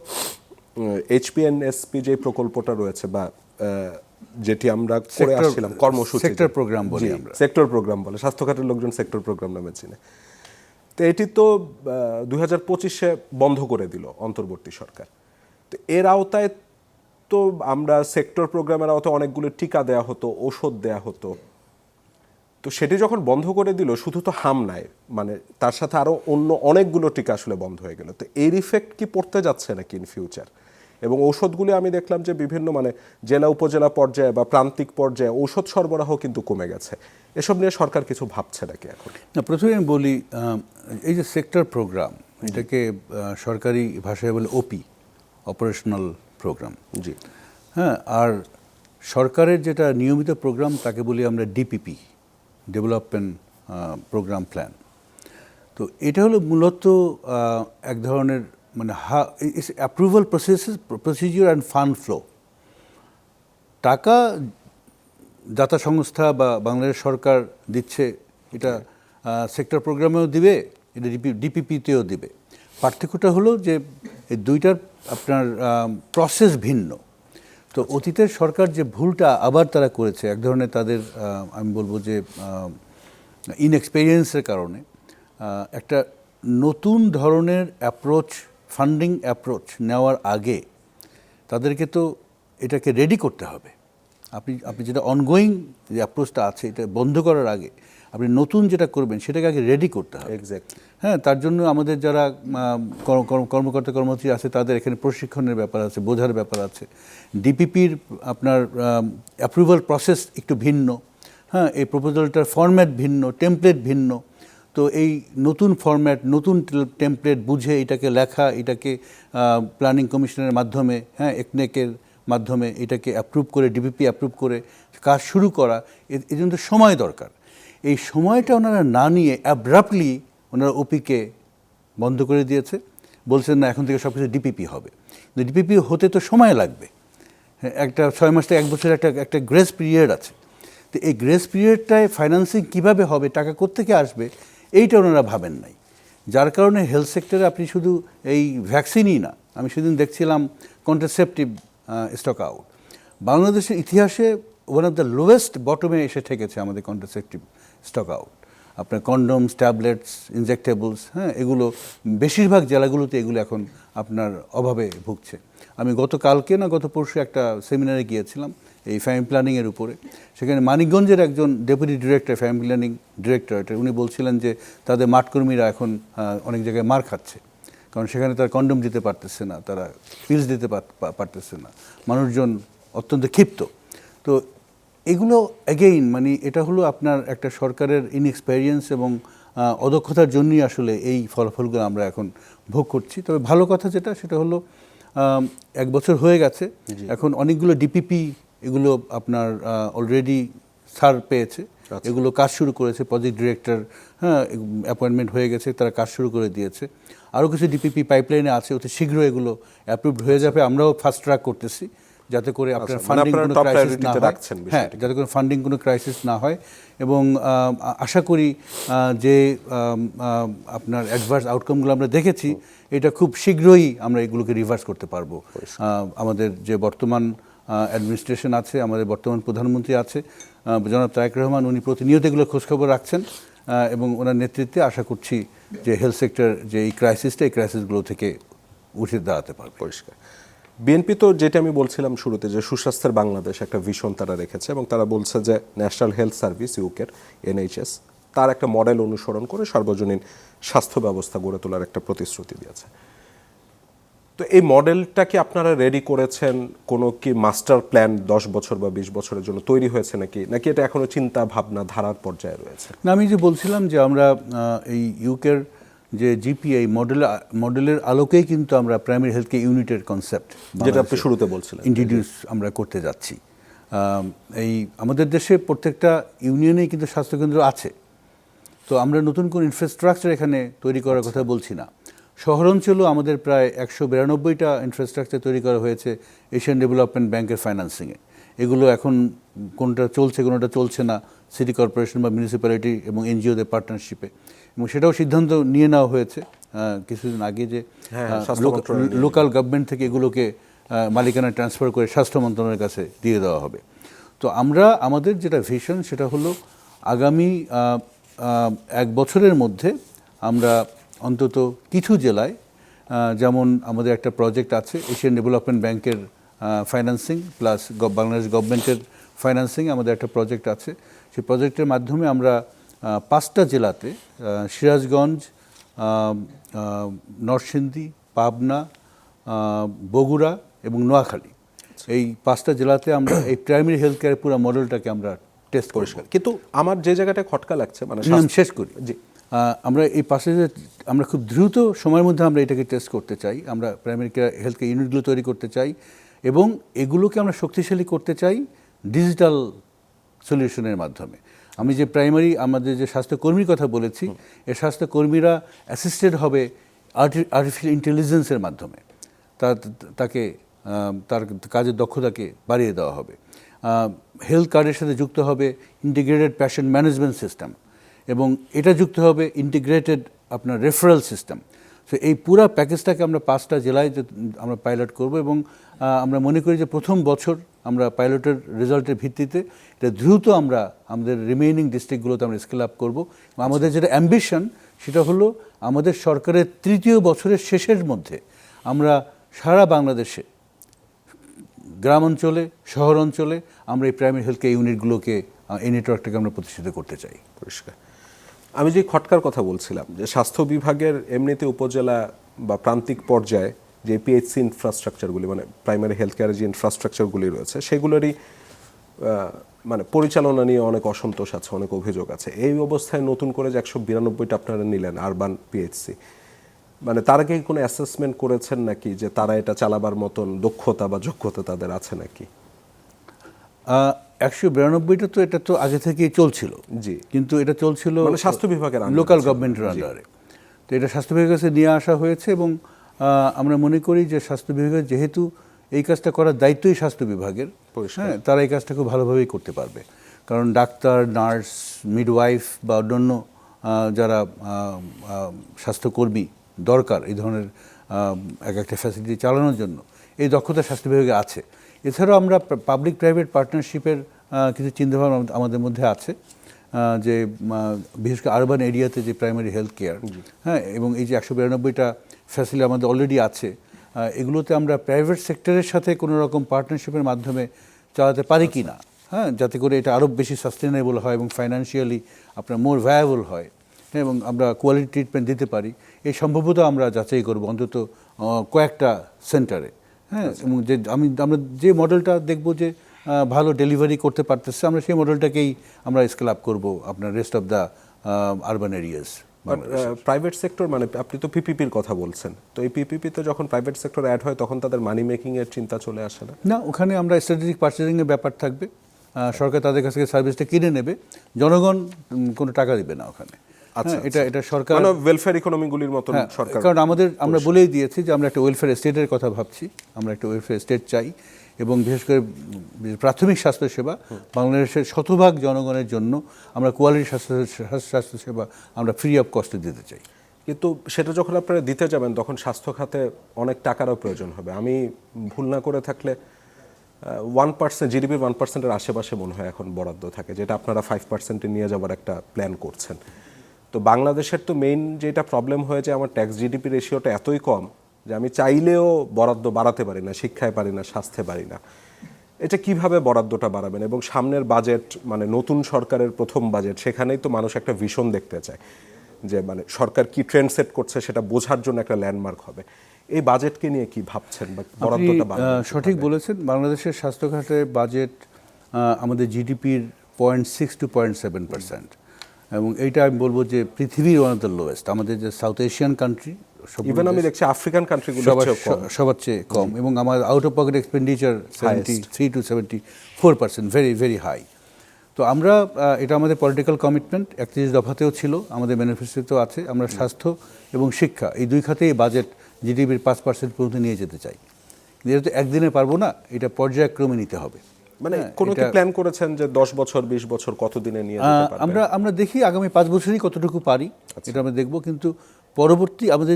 HPNSP যে প্রকল্পটা রয়েছে বা যেটি আমরা করে আসছিলাম কর্মসূচি, সেক্টর প্রোগ্রাম বলি আমরা, সেক্টর প্রোগ্রাম বলে, স্বাস্থ্য খাতের লোকজন সেক্টর প্রোগ্রাম নামে চিনে। তো এটি তো 2025-এ বন্ধ করে দিল অন্তর্বর্তী সরকার। তো এর আওতায় তো আমরা সেক্টর প্রোগ্রামের আওতায় অনেকগুলো টিকা দেয়া হতো, ওষুধ দেয়া হতো। তো সেটি যখন বন্ধ করে দিল, শুধু তো হাম নাই, মানে তার সাথে আরো অন্য অনেকগুলো টিকা আসলে বন্ধ হয়ে গেল। তো এর ইফেক্ট কি পড়তে যাচ্ছে নাকি ইন ফিউচার? এবং ঔষধগুলি আমি দেখলাম যে বিভিন্ন মানে জেলা উপজেলা পর্যায়ে বা প্রান্তিক পর্যায়ে ঔষধ সরবরাহ কিন্তু কমে গেছে। এসব নিয়ে সরকার কিছু ভাবছে নাকি এখন? না, প্রথমে আমি বলি, এই যে সেক্টর প্রোগ্রাম, এটাকে সরকারি ভাষায় বলে ওপি, অপারেশনাল প্রোগ্রাম। জি, হ্যাঁ, আর সরকারের যেটা নিয়মিত প্রোগ্রাম তাকে বলি আমরা ডিপিপি, ডেভেলপমেন্ট প্রোগ্রাম প্ল্যান। তো এটা হলো মূলত এক ধরনের মানে approval procedure and fund flow. টাকা দাতা সংস্থা বা বাংলাদেশ সরকার দিচ্ছে, এটা সেক্টর প্রোগ্রামেও দিবে, এটা ডিপিপিতেও দিবে। পার্থক্যটা হলো যে এই দুইটার আপনার প্রসেস ভিন্ন। তো অতীতের সরকার যে ভুলটা আবার তারা করেছে, এক ধরনের তাদের আমি বলবো যে ইনএক্সপেরিয়েন্সের কারণে, একটা নতুন ধরনের অ্যাপ্রোচ, ফান্ডিং অ্যাপ্রোচ নেওয়ার আগে তাদেরকে তো এটাকে রেডি করতে হবে। আপনি যেটা অনগোয়িং যে অ্যাপ্রোচটা আছে, এটা বন্ধ করার আগে আপনি নতুন যেটা করবেন সেটাকে আগে রেডি করতে হবে। এক্স্যাক্টলি। হ্যাঁ, তার জন্য আমাদের যারা কর্মকর্তা কর্মচারী আছে তাদের এখানে প্রশিক্ষণের ব্যাপার আছে, বোঝার ব্যাপার আছে। ডিপিপির আপনার অ্যাপ্রুভাল প্রসেস একটু ভিন্ন। হ্যাঁ, এই প্রপোজালটার ফরম্যাট ভিন্ন, টেমপ্লেট ভিন্ন। তো এই নতুন ফরম্যাট, নতুন টেমপ্লেট বুঝে এটাকে লেখা, এটাকে প্ল্যানিং কমিশনের মাধ্যমে, হ্যাঁ, একনেকের মাধ্যমে এটাকে অ্যাপ্রুভ করে, ডিপিপি অ্যাপ্রুভ করে কাজ শুরু করা, এর জন্য সময় দরকার। এই সময়টা ওনারা না নিয়ে অ্যাব্রাপ্টলি ওনারা ওপিকে বন্ধ করে দিয়েছে, বলছেন না এখন থেকে সব কিছু ডিপিপি হবে। কিন্তু ডিপিপি হতে তো সময় লাগবে। একটা 6 মাস থেকে 1 বছর একটা গ্রেস পিরিয়ড আছে। তো এই গ্রেস পিরিয়ডটায় ফাইন্যান্সিং কীভাবে হবে, টাকা কোত্থেকে আসবে, এইটা ওনারা ভাবেন নাই। যার কারণে হেলথ সেক্টরে আপনি শুধু এই ভ্যাকসিনই না, আমি সেদিন দেখছিলাম কন্ট্রাসেপটিভ স্টক আউট বাংলাদেশের ইতিহাসে ওয়ান অফ দ্য লোয়েস্ট বটমে এসে ঠেকেছে আমাদের কন্ট্রাসেপটিভ স্টক আউট। আপনার কন্ডোমস, ট্যাবলেটস, ইনজেক্টেবলস, হ্যাঁ, এগুলো বেশিরভাগ জেলাগুলোতে এগুলো এখন আপনার অভাবে ভুগছে। আমি গতকালকে না গত পরশু একটা সেমিনারে গিয়েছিলাম এই ফ্যামিলি প্ল্যানিংয়ের উপরে। সেখানে মানিকগঞ্জের একজন deputy director, family planning directorate, উনি বলছিলেন যে তাদের মাঠকর্মীরা এখন অনেক জায়গায় মার খাচ্ছে, কারণ সেখানে তারা কন্ডোম দিতে পারতেছে না, তারা পিলস দিতে পারতেছে না, মানুষজন অত্যন্ত ক্ষিপ্ত। তো এগুলো অ্যাগেইন মানে এটা হলো আপনার একটা সরকারের ইনএক্সপেরিয়েন্স এবং অদক্ষতার জন্যই আসলে এই ফলাফলগুলো আমরা এখন ভোগ করছি। তবে ভালো কথা যেটা, সেটা হলো 1 বছর হয়ে গেছে, এখন অনেকগুলো ডিপিপি এগুলো আপনার অলরেডি সার পেয়েছে, এগুলো কাজ শুরু করেছে, প্রজেক্ট ডিরেক্টর, হ্যাঁ, অ্যাপয়েন্টমেন্ট হয়ে গেছে, তারা কাজ শুরু করে দিয়েছে। আরও কিছু ডিপিপি পাইপলাইনে আছে, অতি শীঘ্র এগুলো অ্যাপ্রুভড হয়ে যাবে। আমরাও ফাস্ট ট্র্যাক করতেছি যাতে করে আপনার ফান্ডিং কোনো ক্রাইসিস না হয়, হ্যাঁ, যাতে করে ফান্ডিং কোনো ক্রাইসিস না হয়। এবং আশা করি যে আপনার অ্যাডভার্স আউটকামগুলো আমরা দেখেছি, এটা খুব শীঘ্রই আমরা এগুলোকে রিভার্স করতে পারবো। আমাদের যে বর্তমান অ্যাডমিনিস্ট্রেশন আছে, আমাদের বর্তমান প্রধানমন্ত্রী আছে জনাব তারেক রহমান, উনি প্রতিনিয়ত এগুলো খোঁজখবর রাখছেন এবং ওনার নেতৃত্বে আশা করছি যে হেলথ সেক্টর যে এই ক্রাইসিসটা, এই ক্রাইসিসগুলো থেকে উঠে দাঁড়াতে পারবে। পরিষ্কার। বিএনপি তো যেটা আমি বলছিলাম শুরুতে, যে সুস্বাস্থ্যের বাংলাদেশ একটা ভিশন তারা রেখেছে এবং তারা বলছে যে ন্যাশনাল হেলথ সার্ভিস, ইউকের NHS, তার একটা মডেল অনুসরণ করে সার্বজনীন স্বাস্থ্য ব্যবস্থা গড়ে তোলার একটা প্রতিশ্রুতি দিয়েছে। তো এই মডেলটা কি আপনারা রেডি করেছেন? কোনো কি মাস্টার প্ল্যান 10 বছর বা 20 বছরের জন্য তৈরি হয়েছে নাকি এটা এখনো চিন্তা ভাবনা ধারার পর্যায়ে রয়েছে? না, আমি যে বলছিলাম যে আমরা এই ইউকের যে জিপিআই মডেলের আলোকেই কিন্তু আমরা প্রাইমারি হেলথ কেয়ার ইউনিটের কনসেপ্ট, যেটা আপনি শুরুতে বলছিলেন, ইন্ট্রোডিউস আমরা করতে যাচ্ছি। এই আমাদের দেশে প্রত্যেকটা ইউনিয়নেই কিন্তু স্বাস্থ্যকেন্দ্র আছে। তো আমরা নতুন কোনো ইনফ্রাস্ট্রাকচার এখানে তৈরি করার কথা বলছি না। শহরাঞ্চলেও আমাদের প্রায় 192টা ইনফ্রাস্ট্রাকচার তৈরি করা হয়েছে এশিয়ান ডেভেলপমেন্ট ব্যাংকের ফাইন্যান্সিংয়ে। এগুলো এখন কোনটা চলছে, কোনোটা চলছে না, সিটি কর্পোরেশন বা মিউনিসিপ্যালিটি এবং এনজিওদের পার্টনারশিপে। এবং সেটাও সিদ্ধান্ত নিয়ে নেওয়া হয়েছে কিছুদিন আগে যে লোকাল গভর্নমেন্ট থেকে এগুলোকে মালিকানা ট্রান্সফার করে স্বাস্থ্য মন্ত্রণালয়ের কাছে দিয়ে দেওয়া হবে। তো আমরা আমাদের যেটা ভিশন সেটা হলো আগামী 1 বছরের মধ্যে আমরা অন্তত কিছু জেলায়, যেমন আমাদের একটা প্রজেক্ট আছে এশিয়ান ডেভেলপমেন্ট ব্যাংকের ফাইন্যান্সিং প্লাস বাংলাদেশ গভর্নমেন্টের ফাইন্যান্সিং, আমাদের একটা প্রজেক্ট আছে। সেই প্রজেক্টের মাধ্যমে আমরা 5টা জেলাতে সিরাজগঞ্জ, নরসিংদী, পাবনা, বগুড়া এবং নোয়াখালী, এই 5টা জেলাতে আমরা এই প্রাইমারি হেলথ কেয়ার পুরো মডেলটাকে আমরা টেস্ট পরিষ্কার। কিন্তু আমার যে জায়গাটা খটকা লাগছে মানে আমি শেষ করি। জি, আমরা এই পাশে আমরা খুব দ্রুত সময়ের মধ্যে আমরা এটাকে টেস্ট করতে চাই। আমরা প্রাইমারি কেয়ার হেলথ কেয়ার ইউনিটগুলো তৈরি করতে চাই এবং এগুলোকে আমরা শক্তিশালী করতে চাই ডিজিটাল সলিউশনের মাধ্যমে। আমি যে প্রাইমারি আমাদের যে স্বাস্থ্যকর্মীর কথা বলেছি, এই স্বাস্থ্যকর্মীরা অ্যাসিস্টেড হবে আর্টিফিশিয়াল ইন্টেলিজেন্সের মাধ্যমে। তাকে তার কাজের দক্ষতাকে বাড়িয়ে দেওয়া হবে। হেলথ কার্ডের সাথে যুক্ত হবে ইন্টিগ্রেটেড পেশেন্ট ম্যানেজমেন্ট সিস্টেম এবং এটা যুক্ত হবে ইন্টিগ্রেটেড আপনার রেফারেল সিস্টেম। সো এই পুরো প্যাকেজটাকে আমরা 5টা জেলায় আমরা পাইলট করব এবং আমরা মনে করি যে প্রথম বছর আমরা পাইলটের রেজাল্টের ভিত্তিতে এটা দ্রুত আমরা আমাদের রিমেইনিং ডিস্ট্রিক্টগুলোতে আমরা স্কেল আপ করব। আমাদের যেটা অ্যাম্বিশন সেটা হলো আমাদের সরকারের 3য় বছরের শেষের মধ্যে আমরা সারা বাংলাদেশে গ্রাম অঞ্চলে, শহর অঞ্চলে আমরা এই প্রাইমারি হেলথ কেয়ার ইউনিটগুলোকে, এই নেটওয়ার্কটাকে আমরা প্রতিষ্ঠিত করতে চাই। পরিষ্কার। আমি যে খটকার কথা বলছিলাম যে স্বাস্থ্য বিভাগের এমনিতে উপজেলা বা প্রান্তিক পর্যায়ে যে পিএইচসি ইনফ্রাস্ট্রাকচারগুলি মানে প্রাইমারি হেলথ কেয়ারের যে ইনফ্রাস্ট্রাকচারগুলি রয়েছে সেগুলোরই মানে পরিচালনা নিয়ে অনেক অসন্তোষ আছে, অনেক অভিযোগ আছে। এই অবস্থায় নতুন করে যে 192টা আপনারা নিলেন আরবান পিএইচসি, মানে তারা কি কোনো অ্যাসেসমেন্ট করেছেন নাকি যে তারা এটা চালাবার মতন দক্ষতা বা যোগ্যতা তাদের আছে নাকি? 192টা তো এটা তো আগে থেকেই চলছিল। জি, কিন্তু এটা চলছিল মানে স্বাস্থ্য বিভাগের লোকাল গভর্নমেন্টের আন্ডারে। তো এটা স্বাস্থ্য বিভাগের কাছে নিয়ে আসা হয়েছে এবং আমরা মনে করি যে স্বাস্থ্য বিভাগের যেহেতু এই কাজটা করার দায়িত্বই স্বাস্থ্য বিভাগের, হ্যাঁ, তারা এই কাজটা খুব ভালোভাবেই করতে পারবে। কারণ ডাক্তার, নার্স, মিডওয়াইফ বা অন্যান্য যারা স্বাস্থ্যকর্মী দরকার এই ধরনের একটা ফ্যাসিলিটি চালানোর জন্য, এই দক্ষতা স্বাস্থ্য বিভাগে আছে। এছাড়াও আমরা পাবলিক প্রাইভেট পার্টনারশিপের কিছু চিন্তাভাবনা আমাদের মধ্যে আছে, যে বিশেষ করে আরবান এরিয়াতে যে প্রাইমারি হেলথ কেয়ার, হ্যাঁ, এবং এই যে 192টা ফ্যাসিলিটি আমাদের অলরেডি আছে, এগুলোতে আমরা প্রাইভেট সেক্টরের সাথে কোনো রকম পার্টনারশিপের মাধ্যমে চালাতে পারি কি না, হ্যাঁ, যাতে করে এটা আরও বেশি সাস্টেনেবল হয় এবং ফাইন্যান্সিয়ালি আপনার মোর ভায়াবল হয়, হ্যাঁ, এবং আমরা কোয়ালিটি ট্রিটমেন্ট দিতে পারি। এই সম্ভবত আমরা যাচাই করব অন্তত কয়েকটা সেন্টারে, হ্যাঁ, এবং যে আমরা যে মডেলটা দেখব যে ভালো ডেলিভারি করতে পারতেছে, আমরা সেই মডেলটাকেই আমরা স্কেল আপ করবো আপনার rest of the urban areas. Private sector মানে আপনি তো পিপিপির কথা বলছেন, তো এই পিপিপিতে যখন প্রাইভেট সেক্টর অ্যাড হয় তখন তাদের মানি মেকিং এর চিন্তা চলে আসে না? না, ওখানে আমরা স্ট্র্যাটেজিক পারচেজিংয়ের ব্যাপার থাকবে, সরকার তাদের কাছ থেকে সার্ভিসটা কিনে নেবে, জনগণ কোনো টাকা দিবে না ওখানে। আচ্ছা, এটা সরকার মানে ওয়েলফেয়ার ইকোনমিগুলির মতো সরকার, কারণ আমরা বলেই দিয়েছি যে আমরা একটা ওয়েলফেয়ার স্টেটের কথা ভাবছি, আমরা একটা ওয়েলফেয়ার স্টেট চাই এবং বিশেষ করে প্রাথমিক স্বাস্থ্যসেবা বাংলাদেশের শতভাগ জনগণের জন্য আমরা কোয়ালিটি স্বাস্থ্যসেবা আমরা ফ্রি অফ কস্টে দিতে চাই। কিন্তু সেটা যখন আপনারা দিতে যাবেন তখন স্বাস্থ্য খাতে অনেক টাকারও প্রয়োজন হবে। আমি ভুল না করে থাকলে 1% জিডিপির 1%-এর আশেপাশে মনে হয় এখন বরাদ্দ থাকে, যেটা আপনারা 5%-এ নিয়ে যাওয়ার একটা প্ল্যান করছেন। তো বাংলাদেশের তো মেইন যেটা প্রবলেম হয়েছে, আমার ট্যাক্স জিডিপি রেশিওটা এতই কম যে আমি চাইলেও বরাদ্দ বাড়াতে পারি না, শিক্ষায় পারি না, স্বাস্থ্যে পারি না। এটা কিভাবে বরাদ্দটা বাড়াবেন? এবং সামনের বাজেট মানে নতুন সরকারের প্রথম বাজেট, সেখানেই তো মানুষ একটা ভিশন দেখতে চায় যে মানে সরকার কি ট্রেন্ড সেট করছে সেটা বোঝার জন্য একটা ল্যান্ডমার্ক হবে। এই বাজেটকে নিয়ে কি ভাবছেন বা বরাদ্দটা বাড়াবেন? সঠিক বলেছেন, বাংলাদেশের স্বাস্থ্য খাতের বাজেট আমাদের জিডিপির 0.6 to 0.7%, এবং এইটা আমি বলবো যে পৃথিবীর ওয়ান অফ দ্য লোয়েস্ট। আমাদের যে সাউথ এশিয়ান কান্ট্রি, ইভেন আমি দেখছি আফ্রিকান কান্ট্রিগুলো সবার চেয়ে কম, এবং আমার out of pocket expenditure 73 to 74%, very very high. তো আমরা এটা আমাদের পলিটিক্যাল কমিটমেন্ট 31 দফাতেও ছিল, আমাদের ম্যানিফেস্টোতেও আছে। আমরা স্বাস্থ্য এবং শিক্ষা এই দুই খাতেই বাজেট জিডিপির 5% পর্যন্ত নিয়ে যেতে চাই। এটা তো একদিনে পারবো না, এটা পর্যায়ক্রমে নিতে হবে। মানে কোনো কি প্ল্যান করেছেন যে 10 বছর 20 বছর কতদিনে নিয়ে যেতে পারবেন? আমরা দেখি আগামী 5 বছরই কতটুকু পারি, এটা আমরা দেখব। কিন্তু পরবর্তী আমাদের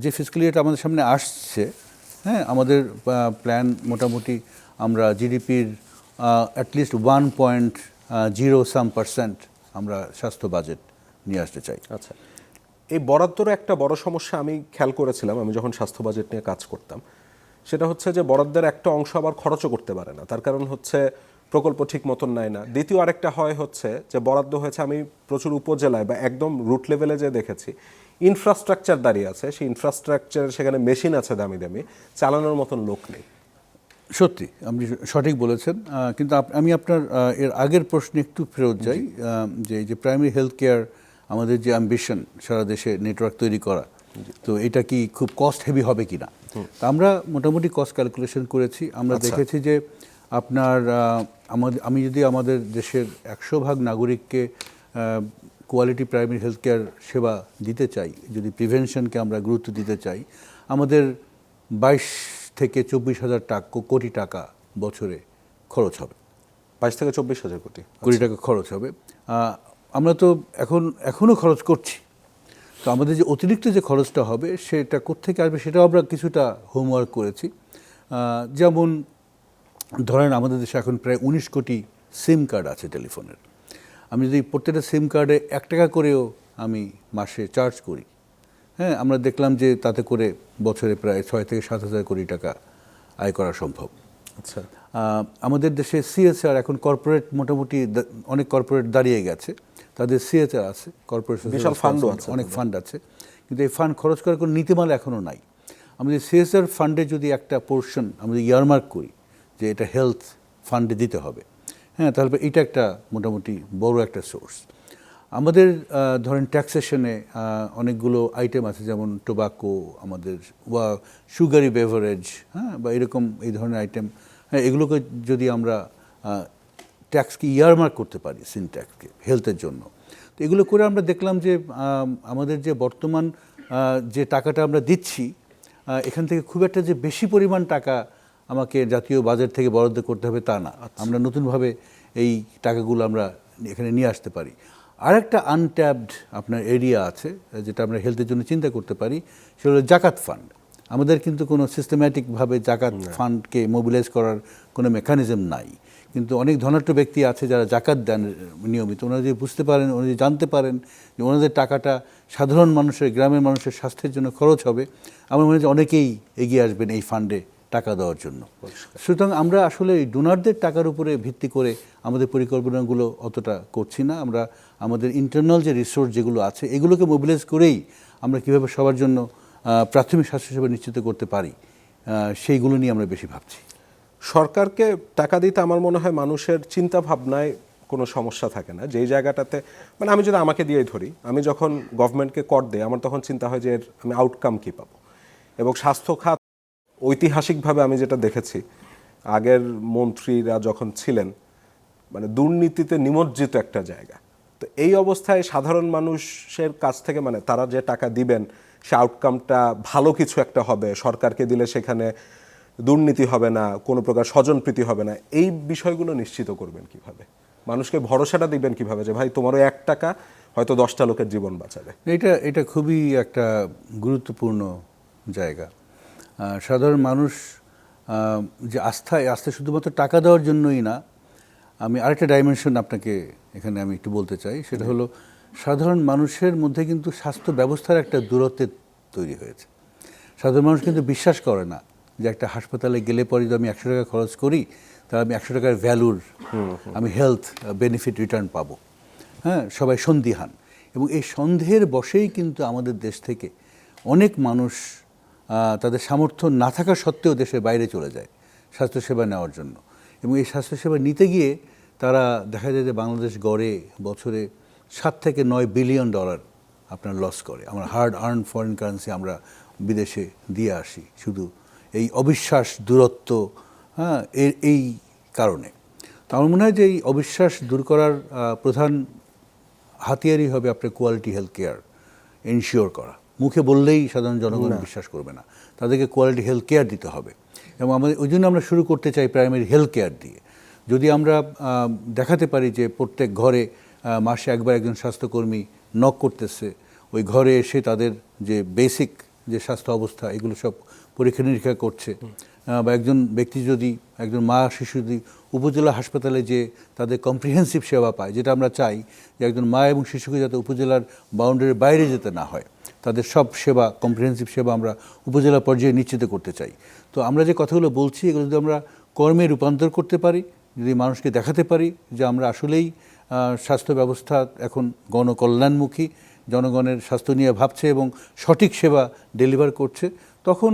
যে ফিসক্যাল ইয়ারটা আমাদের সামনে আসছে, হ্যাঁ, আমাদের প্ল্যান মোটামুটি আমরা জিডিপির অ্যাটলিস্ট 1.0% আমরা স্বাস্থ্য বাজেট নিয়ে আসতে চাই। আচ্ছা, এই বরাদ্দর একটা বড় সমস্যা আমি খেয়াল করেছিলাম আমি যখন স্বাস্থ্য বাজেট নিয়ে কাজ করতাম, সেটা হচ্ছে যে বরাদ্দের একটা অংশ আবার খরচও করতে পারে না। তার কারণ হচ্ছে প্রকল্প ঠিক মতন নেয় না। দ্বিতীয় আরেকটা হয় হচ্ছে যে বরাদ্দ হয়েছে, আমি প্রচুর উপজেলায় বা একদম রুট লেভেলে যে দেখেছি ইনফ্রাস্ট্রাকচার দাঁড়িয়ে আছে, সেই ইনফ্রাস্ট্রাকচার সেখানে মেশিন আছে দামি দামি, চালানোর মতন লোক নেই। সত্যি আপনি সঠিক বলেছেন, কিন্তু আমি আপনার এর আগের প্রশ্নে একটু ফেরত যাই, যে এই যে প্রাইমারি হেলথ কেয়ার আমাদের যে অ্যাম্বিশন সারা দেশে নেটওয়ার্ক তৈরি করা, তো এটা কি খুব কস্ট হেভি হবে কিনা? তা আমরা মোটামুটি কস্ট ক্যালকুলেশন করেছি। আমরা দেখেছি যে আপনার আমি যদি আমাদের দেশের 100 ভাগ নাগরিককে কোয়ালিটি প্রাইমারি হেলথ কেয়ার সেবা দিতে চাই, যদি প্রিভেনশনকে আমরা গুরুত্ব দিতে চাই, আমাদের 22 থেকে 24 হাজার কোটি টাকা বছরে খরচ হবে। 22 থেকে 24 হাজার কোটি টাকা খরচ হবে। আমরা তো এখনও খরচ করছি, তো আমাদের যে অতিরিক্ত যে খরচটা হবে সেটা কোত্থেকে আসবে সেটাও আমরা কিছুটা হোমওয়ার্ক করেছি। যেমন ধরেন আমাদের দেশে এখন প্রায় 19 কোটি সিম কার্ড আছে টেলিফোনের। আমি যদি প্রত্যেকটা সিম কার্ডে 1 টাকা করেও আমি মাসে চার্জ করি, হ্যাঁ, আমরা দেখলাম যে তাতে করে বছরে প্রায় 6 থেকে 7 হাজার কোটি টাকা আয় করা সম্ভব। আচ্ছা, আমাদের দেশে সিএসআর এখন কর্পোরেট মোটামুটি অনেক কর্পোরেট দাঁড়িয়ে গেছে, তাদের সিএসআর আছে, কর্পোরেশন বিশাল ফান্ডও আছে, অনেক ফান্ড আছে, কিন্তু এই ফান্ড খরচ করার কোনো নীতিমালা এখনও নাই। আমাদের সিএসআর ফান্ডে যদি একটা পোর্শন আমরা ইয়ারমার্ক করি যে এটা হেলথ ফান্ডে দিতে হবে, হ্যাঁ, তাহলে এটা একটা মোটামুটি বড় একটা সোর্স। আমাদের ধরেন ট্যাক্সেশনে অনেকগুলো আইটেম আছে, যেমন টোবাকো, আমাদের বা সুগারি বেভারেজ, হ্যাঁ, বা এরকম এই ধরনের আইটেম, হ্যাঁ, এগুলোকে যদি আমরা ট্যাক্সকে ইয়ারমার্ক করতে পারি, সিন ট্যাক্সকে হেলথের জন্য, তো এগুলো করে আমরা দেখলাম যে আমাদের যে বর্তমান যে টাকাটা আমরা দিচ্ছি, এখান থেকে খুব একটা যে বেশি পরিমাণ টাকা আমাকে জাতীয় বাজেট থেকে বরাদ্দ করতে হবে তা না। আমরা নতুনভাবে এই টাকাগুলো আমরা এখানে নিয়ে আসতে পারি। আরেকটা আনট্যাপড আপনার এরিয়া আছে যেটা আমরা হেলথের জন্য চিন্তা করতে পারি, সেটা হলো জাকাত ফান্ড। আমাদের কিন্তু কোনো সিস্টেম্যাটিকভাবে জাকাত ফান্ডকে মোবিলাইজ করার কোনো মেকানিজম নাই, কিন্তু অনেক ধনাঢ্য ব্যক্তি আছে যারা জাকাত দেন নিয়মিত। ওনারা যদি বুঝতে পারেন, ওনারা যদি জানতে পারেন যে ওনাদের টাকাটা সাধারণ মানুষের, গ্রামের মানুষের স্বাস্থ্যের জন্য খরচ হবে, আমার মনে হয় যে অনেকেই এগিয়ে আসবেন এই ফান্ডে টাকা দেওয়ার জন্য। সুতরাং আমরা আসলে এই ডোনারদের টাকার উপরে ভিত্তি করে আমাদের পরিকল্পনাগুলো অতটা করছি না। আমরা আমাদের ইন্টারনাল যে রিসোর্স যেগুলো আছে এগুলোকে মোবিলাইজ করেই আমরা কীভাবে সবার জন্য প্রাথমিক স্বাস্থ্যসেবা নিশ্চিত করতে পারি সেইগুলো নিয়ে আমরা বেশি ভাবছি। সরকারকে টাকা দিতে আমার মনে হয় মানুষের চিন্তা ভাবনায় কোনো সমস্যা থাকে না। যেই জায়গাটাতে মানে আমি যদি আমাকে দিয়েই ধরি, আমি যখন গভর্নমেন্টকে কর দিই আমার তখন চিন্তা হয় যে এর আমি আউটকাম কী পাবো। এবং স্বাস্থ্য খাত ঐতিহাসিকভাবে আমি যেটা দেখেছি, আগের মন্ত্রীরা যখন ছিলেন মানে দুর্নীতিতে নিমজ্জিত একটা জায়গা। তো এই অবস্থায় সাধারণ মানুষের কাছ থেকে মানে তারা যে টাকা দিবেন সে আউটকামটা ভালো কিছু একটা হবে, সরকারকে দিলে সেখানে দুর্নীতি হবে না, কোনো প্রকার স্বজনপ্রীতি হবে না, এই বিষয়গুলো নিশ্চিত করবেন কিভাবে? মানুষকে ভরসাটা দিবেন কিভাবে যে ভাই তোমারও 1 টাকা হয়তো 10টা লোকের জীবন বাঁচাবে? এটা খুবই একটা গুরুত্বপূর্ণ জায়গা। সাধারণ মানুষ যে আস্থা শুধুমাত্র টাকা দেওয়ার জন্যই না, আমি আরেকটা ডাইমেনশন আপনাকে এখানে আমি একটু বলতে চাই, সেটা হলো সাধারণ মানুষের মধ্যে কিন্তু স্বাস্থ্য ব্যবস্থার একটা দূরত্বের তৈরি হয়েছে। সাধারণ মানুষ কিন্তু বিশ্বাস করে না যে একটা হাসপাতালে গেলে পরে যদি আমি 100 টাকা খরচ করি তাহলে আমি 100 টাকার ভ্যালুর আমি হেলথ বেনিফিট রিটার্ন পাবো। হ্যাঁ, সবাই সন্দিহান, এবং এই সন্দেহের বশেই কিন্তু আমাদের দেশ থেকে অনেক মানুষ তাদের সামর্থ্য না থাকা সত্ত্বেও দেশের বাইরে চলে যায় স্বাস্থ্যসেবা নেওয়ার জন্য, এবং এই স্বাস্থ্যসেবা নিতে গিয়ে তারা দেখা যায় যে বাংলাদেশ গড়ে বছরে 7 থেকে 9 বিলিয়ন ডলার আপনার লস করে। আমরা হার্ড আর্ন ফরেন কারেন্সি আমরা বিদেশে দিয়ে আসি শুধু এই অবিশ্বাস, দূরত্ব, হ্যাঁ, এই কারণে। তো আমার মনে হয় যে এই অবিশ্বাস দূর করার প্রধান হাতিয়ারই হবে আপনার কোয়ালিটি হেলথ কেয়ার এনশিওর করা। মুখে বললেই সাধারণ জনগণ বিশ্বাস করবে না, তাদেরকে কোয়ালিটি হেলথ কেয়ার দিতে হবে। এবং আমাদের ওই জন্য আমরা শুরু করতে চাই প্রাইমারি হেলথ কেয়ার দিয়ে। যদি আমরা দেখাতে পারি যে প্রত্যেক ঘরে মাসে একবার একজন স্বাস্থ্যকর্মী নক করতেছে, ওই ঘরে এসে তাদের যে বেসিক যে স্বাস্থ্য অবস্থা এগুলো সব পরীক্ষা নিরীক্ষা করছে, বা একজন ব্যক্তি যদি, একজন মা শিশু যদি উপজেলা হাসপাতালে যে তাদের কম্প্রিহেন্সিভ সেবা পায়, যেটা আমরা চাই যে একজন মা এবং শিশুকে যাতে উপজেলার বাউন্ডারির বাইরে যেতে না হয়, তাদের সব সেবা, কম্প্রিহেন্সিভ সেবা আমরা উপজেলা পর্যায়ে নিশ্চিত করতে চাই। তো আমরা যে কথাগুলো বলছি এগুলো যদি আমরা কর্মে রূপান্তর করতে পারি, যদি মানুষকে দেখাতে পারি যে আমরা আসলেই স্বাস্থ্য ব্যবস্থা এখন গণকল্যাণমুখী, জনগণের স্বাস্থ্য নিয়ে ভাবছে এবং সঠিক সেবা ডেলিভার করছে, তখন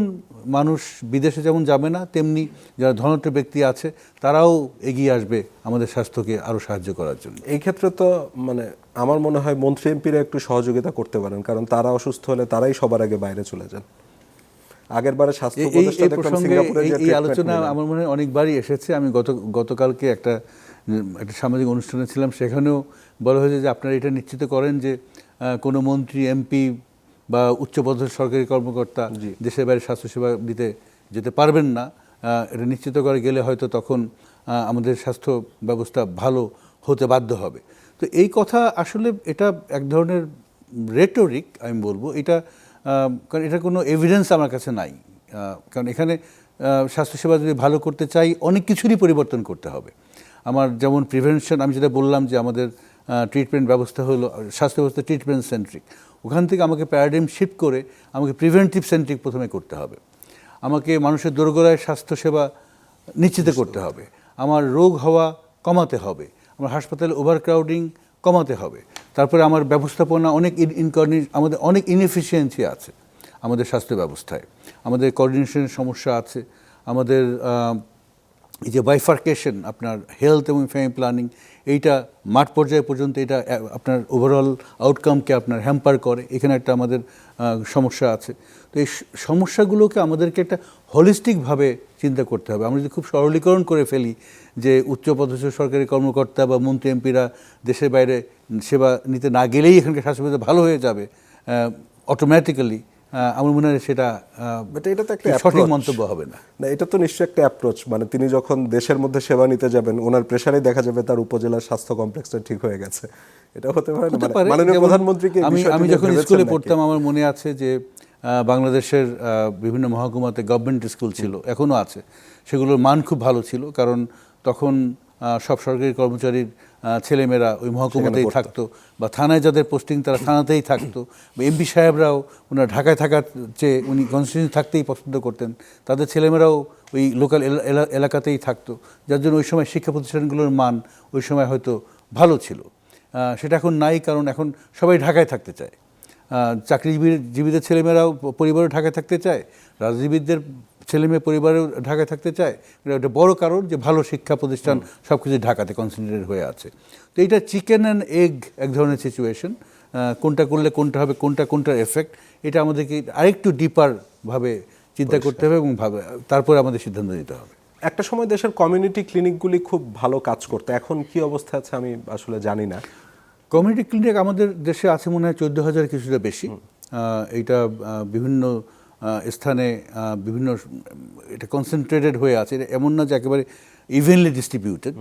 মানুষ বিদেশে যেমন যাবে না, তেমনি যারা ধনাঢ্য ব্যক্তি আছে তারাও এগিয়ে আসবে আমাদের স্বাস্থ্যকে আরও সাহায্য করার জন্য। এই ক্ষেত্রে তো মানে আমার মনে হয় মন্ত্রী এমপিরা একটু সহযোগিতা করতে পারেন, কারণ তারা অসুস্থ হলে তারাই সবার আগে বাইরে চলে যান। আগের বারে স্বাস্থ্য উপদেষ্টা দেখলাম সিঙ্গাপুরে যে এই আলোচনা আমার মনে হয় অনেকবারই এসেছে। আমি গতকালকে একটা সামাজিক অনুষ্ঠানে ছিলাম, সেখানেও বলা হয়েছে যে আপনারা এটা নিশ্চিত করেন যে কোনো মন্ত্রী, এমপি বা উচ্চপদস্থ সরকারি কর্মকর্তা দেশের বাইরে স্বাস্থ্যসেবা দিতে যেতে পারবেন না। এটা নিশ্চিত করে গেলে হয়তো তখন আমাদের স্বাস্থ্য ব্যবস্থা ভালো হতে বাধ্য হবে। তো এই কথা আসলে এটা এক ধরনের রেটোরিক আমি বলবো, এটা কারণ এটা কোনো এভিডেন্স আমার কাছে নাই। কারণ এখানে স্বাস্থ্যসেবা যদি ভালো করতে চাই অনেক কিছুরই পরিবর্তন করতে হবে। আমার যেমন প্রিভেনশন, আমি যেটা বললাম যে আমাদের ট্রিটমেন্ট ব্যবস্থা হলো, স্বাস্থ্য ব্যবস্থা ট্রিটমেন্ট সেন্ট্রিক, ওখান থেকে আমাকে প্যারাডিম শিফট করে আমাকে প্রিভেন্টিভ সেন্ট্রিক প্রথমে করতে হবে। আমাকে মানুষের দোরগোড়ায় স্বাস্থ্যসেবা নিশ্চিত করতে হবে, আমার রোগ হওয়া কমাতে হবে, আমার হাসপাতালে ওভারক্রাউডিং কমাতে হবে। তারপরে আমার ব্যবস্থাপনা আমাদের অনেক ইনএফিসিয়েন্সি আছে আমাদের স্বাস্থ্য ব্যবস্থায়, আমাদের কোঅর্ডিনেশনের সমস্যা আছে, আমাদের এই যে বাইফার্কেশন আপনার হেলথ এবং ফ্যামিলি প্ল্যানিং, এইটা মাঠ পর্যায়ে পর্যন্ত এটা আপনার ওভারঅল আউটকামকে আপনার হ্যাম্পার করে, এখানে একটা আমাদের সমস্যা আছে। তো এই সমস্যাগুলোকে আমাদেরকে একটা হলিস্টিকভাবে চিন্তা করতে হবে। আমরা যদি খুব সরলীকরণ করে ফেলি যে উচ্চপদস্থ সরকারি কর্মকর্তা বা মন্ত্রী এমপিরা দেশের বাইরে সেবা নিতে না গেলেই এখানকার স্বাস্থ্য ভালো হয়ে যাবে অটোমেটিক্যালি, আমার মনে হয় সেটা সঠিক মন্তব্য হবে না। এটা তো নিশ্চয়ই একটা অ্যাপ্রোচ, মানে তিনি যখন দেশের মধ্যে সেবা নিতে যাবেন ওনার প্রেসারে দেখা যাবে তার উপজেলার স্বাস্থ্য কমপ্লেক্সটা ঠিক হয়ে গেছে, এটা হতে পারে না? মাননীয় প্রধানমন্ত্রীকে আমি যখন স্কুলে পড়তাম আমার মনে আছে যে বাংলাদেশের বিভিন্ন মহকুমাতে গভর্নমেন্ট স্কুল ছিল, এখনও আছে, সেগুলোর মান খুব ভালো ছিল, কারণ তখন সব সরকারি কর্মচারীর ছেলেমেয়েরা ওই মহকুমাতেই থাকতো, বা থানায় যাদের পোস্টিং তারা থানাতেই থাকতো, বা এমপি সাহেবরাও ওনার ঢাকায় থাকার চেয়ে উনি কনস্টিটিউয়েন্সি থাকতেই পছন্দ করতেন, তাদের ছেলেমেয়েরাও ওই লোকাল এলাকাতেই থাকতো, যার জন্য ওই সময় শিক্ষা প্রতিষ্ঠানগুলোর মান ওই সময় হয়তো ভালো ছিল। সেটা এখন নাই, কারণ এখন সবাই ঢাকায় থাকতে চায়। চাকরিজীবীদের ছেলেমেয়েরাও পরিবারও ঢাকায় থাকতে চায়, রাজনীতিবিদদের ছেলেমেয়ে পরিবারেও ঢাকায় থাকতে চায়। এটা একটা বড় কারণ যে ভালো শিক্ষা প্রতিষ্ঠান সব কিছু ঢাকাতে কনসেন্ট্রেটেড হয়ে আছে। তো এইটা চিকেন অ্যান্ড এগ এক ধরনের সিচুয়েশন, কোনটা করলে কোনটা হবে, কোনটার এফেক্ট, এটা আমাদেরকে আরেকটু ডিপারভাবে চিন্তা করতে হবে এবং তারপরে আমাদের সিদ্ধান্ত নিতে হবে। একটা সময় দেশের কমিউনিটি ক্লিনিকগুলি খুব ভালো কাজ করতো, এখন কি অবস্থা আছে আমি আসলে জানি না। কমিউনিটি ক্লিনিক আমাদের দেশে আছে মনে হয় 14,000 কিছুটা বেশি। এইটা বিভিন্ন স্থানে বিভিন্ন এটা কনসেন্ট্রেটেড হয়ে আছে, এমন না যে একেবারে ইভেনলি ডিস্ট্রিবিউটেড।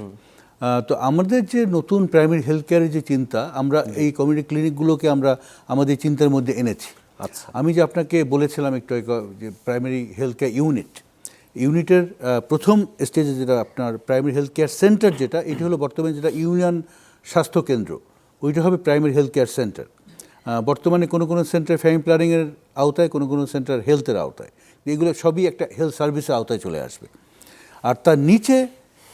তো আমাদের যে নতুন প্রাইমারি হেলথ কেয়ারের যে চিন্তা, আমরা এই কমিউনিটি ক্লিনিকগুলোকে আমরা আমাদের চিন্তার মধ্যে এনেছি। আচ্ছা, আমি যে আপনাকে বলেছিলাম একটু যে প্রাইমারি হেলথ কেয়ার ইউনিটের প্রথম স্টেজে যেটা আপনার প্রাইমারি হেলথ কেয়ার সেন্টার, যেটা এটি হলো বর্তমানে যেটা ইউনিয়ন স্বাস্থ্য কেন্দ্র, ওইটা হবে প্রাইমারি হেলথ কেয়ার সেন্টার। বর্তমানে কোনো সেন্টার ফ্যামিলি প্ল্যানিংয়ের আওতায়, কোনো সেন্টার হেলথের আওতায়, এগুলো সবই একটা হেলথ সার্ভিসের আওতায় চলে আসবে। আর তার নিচে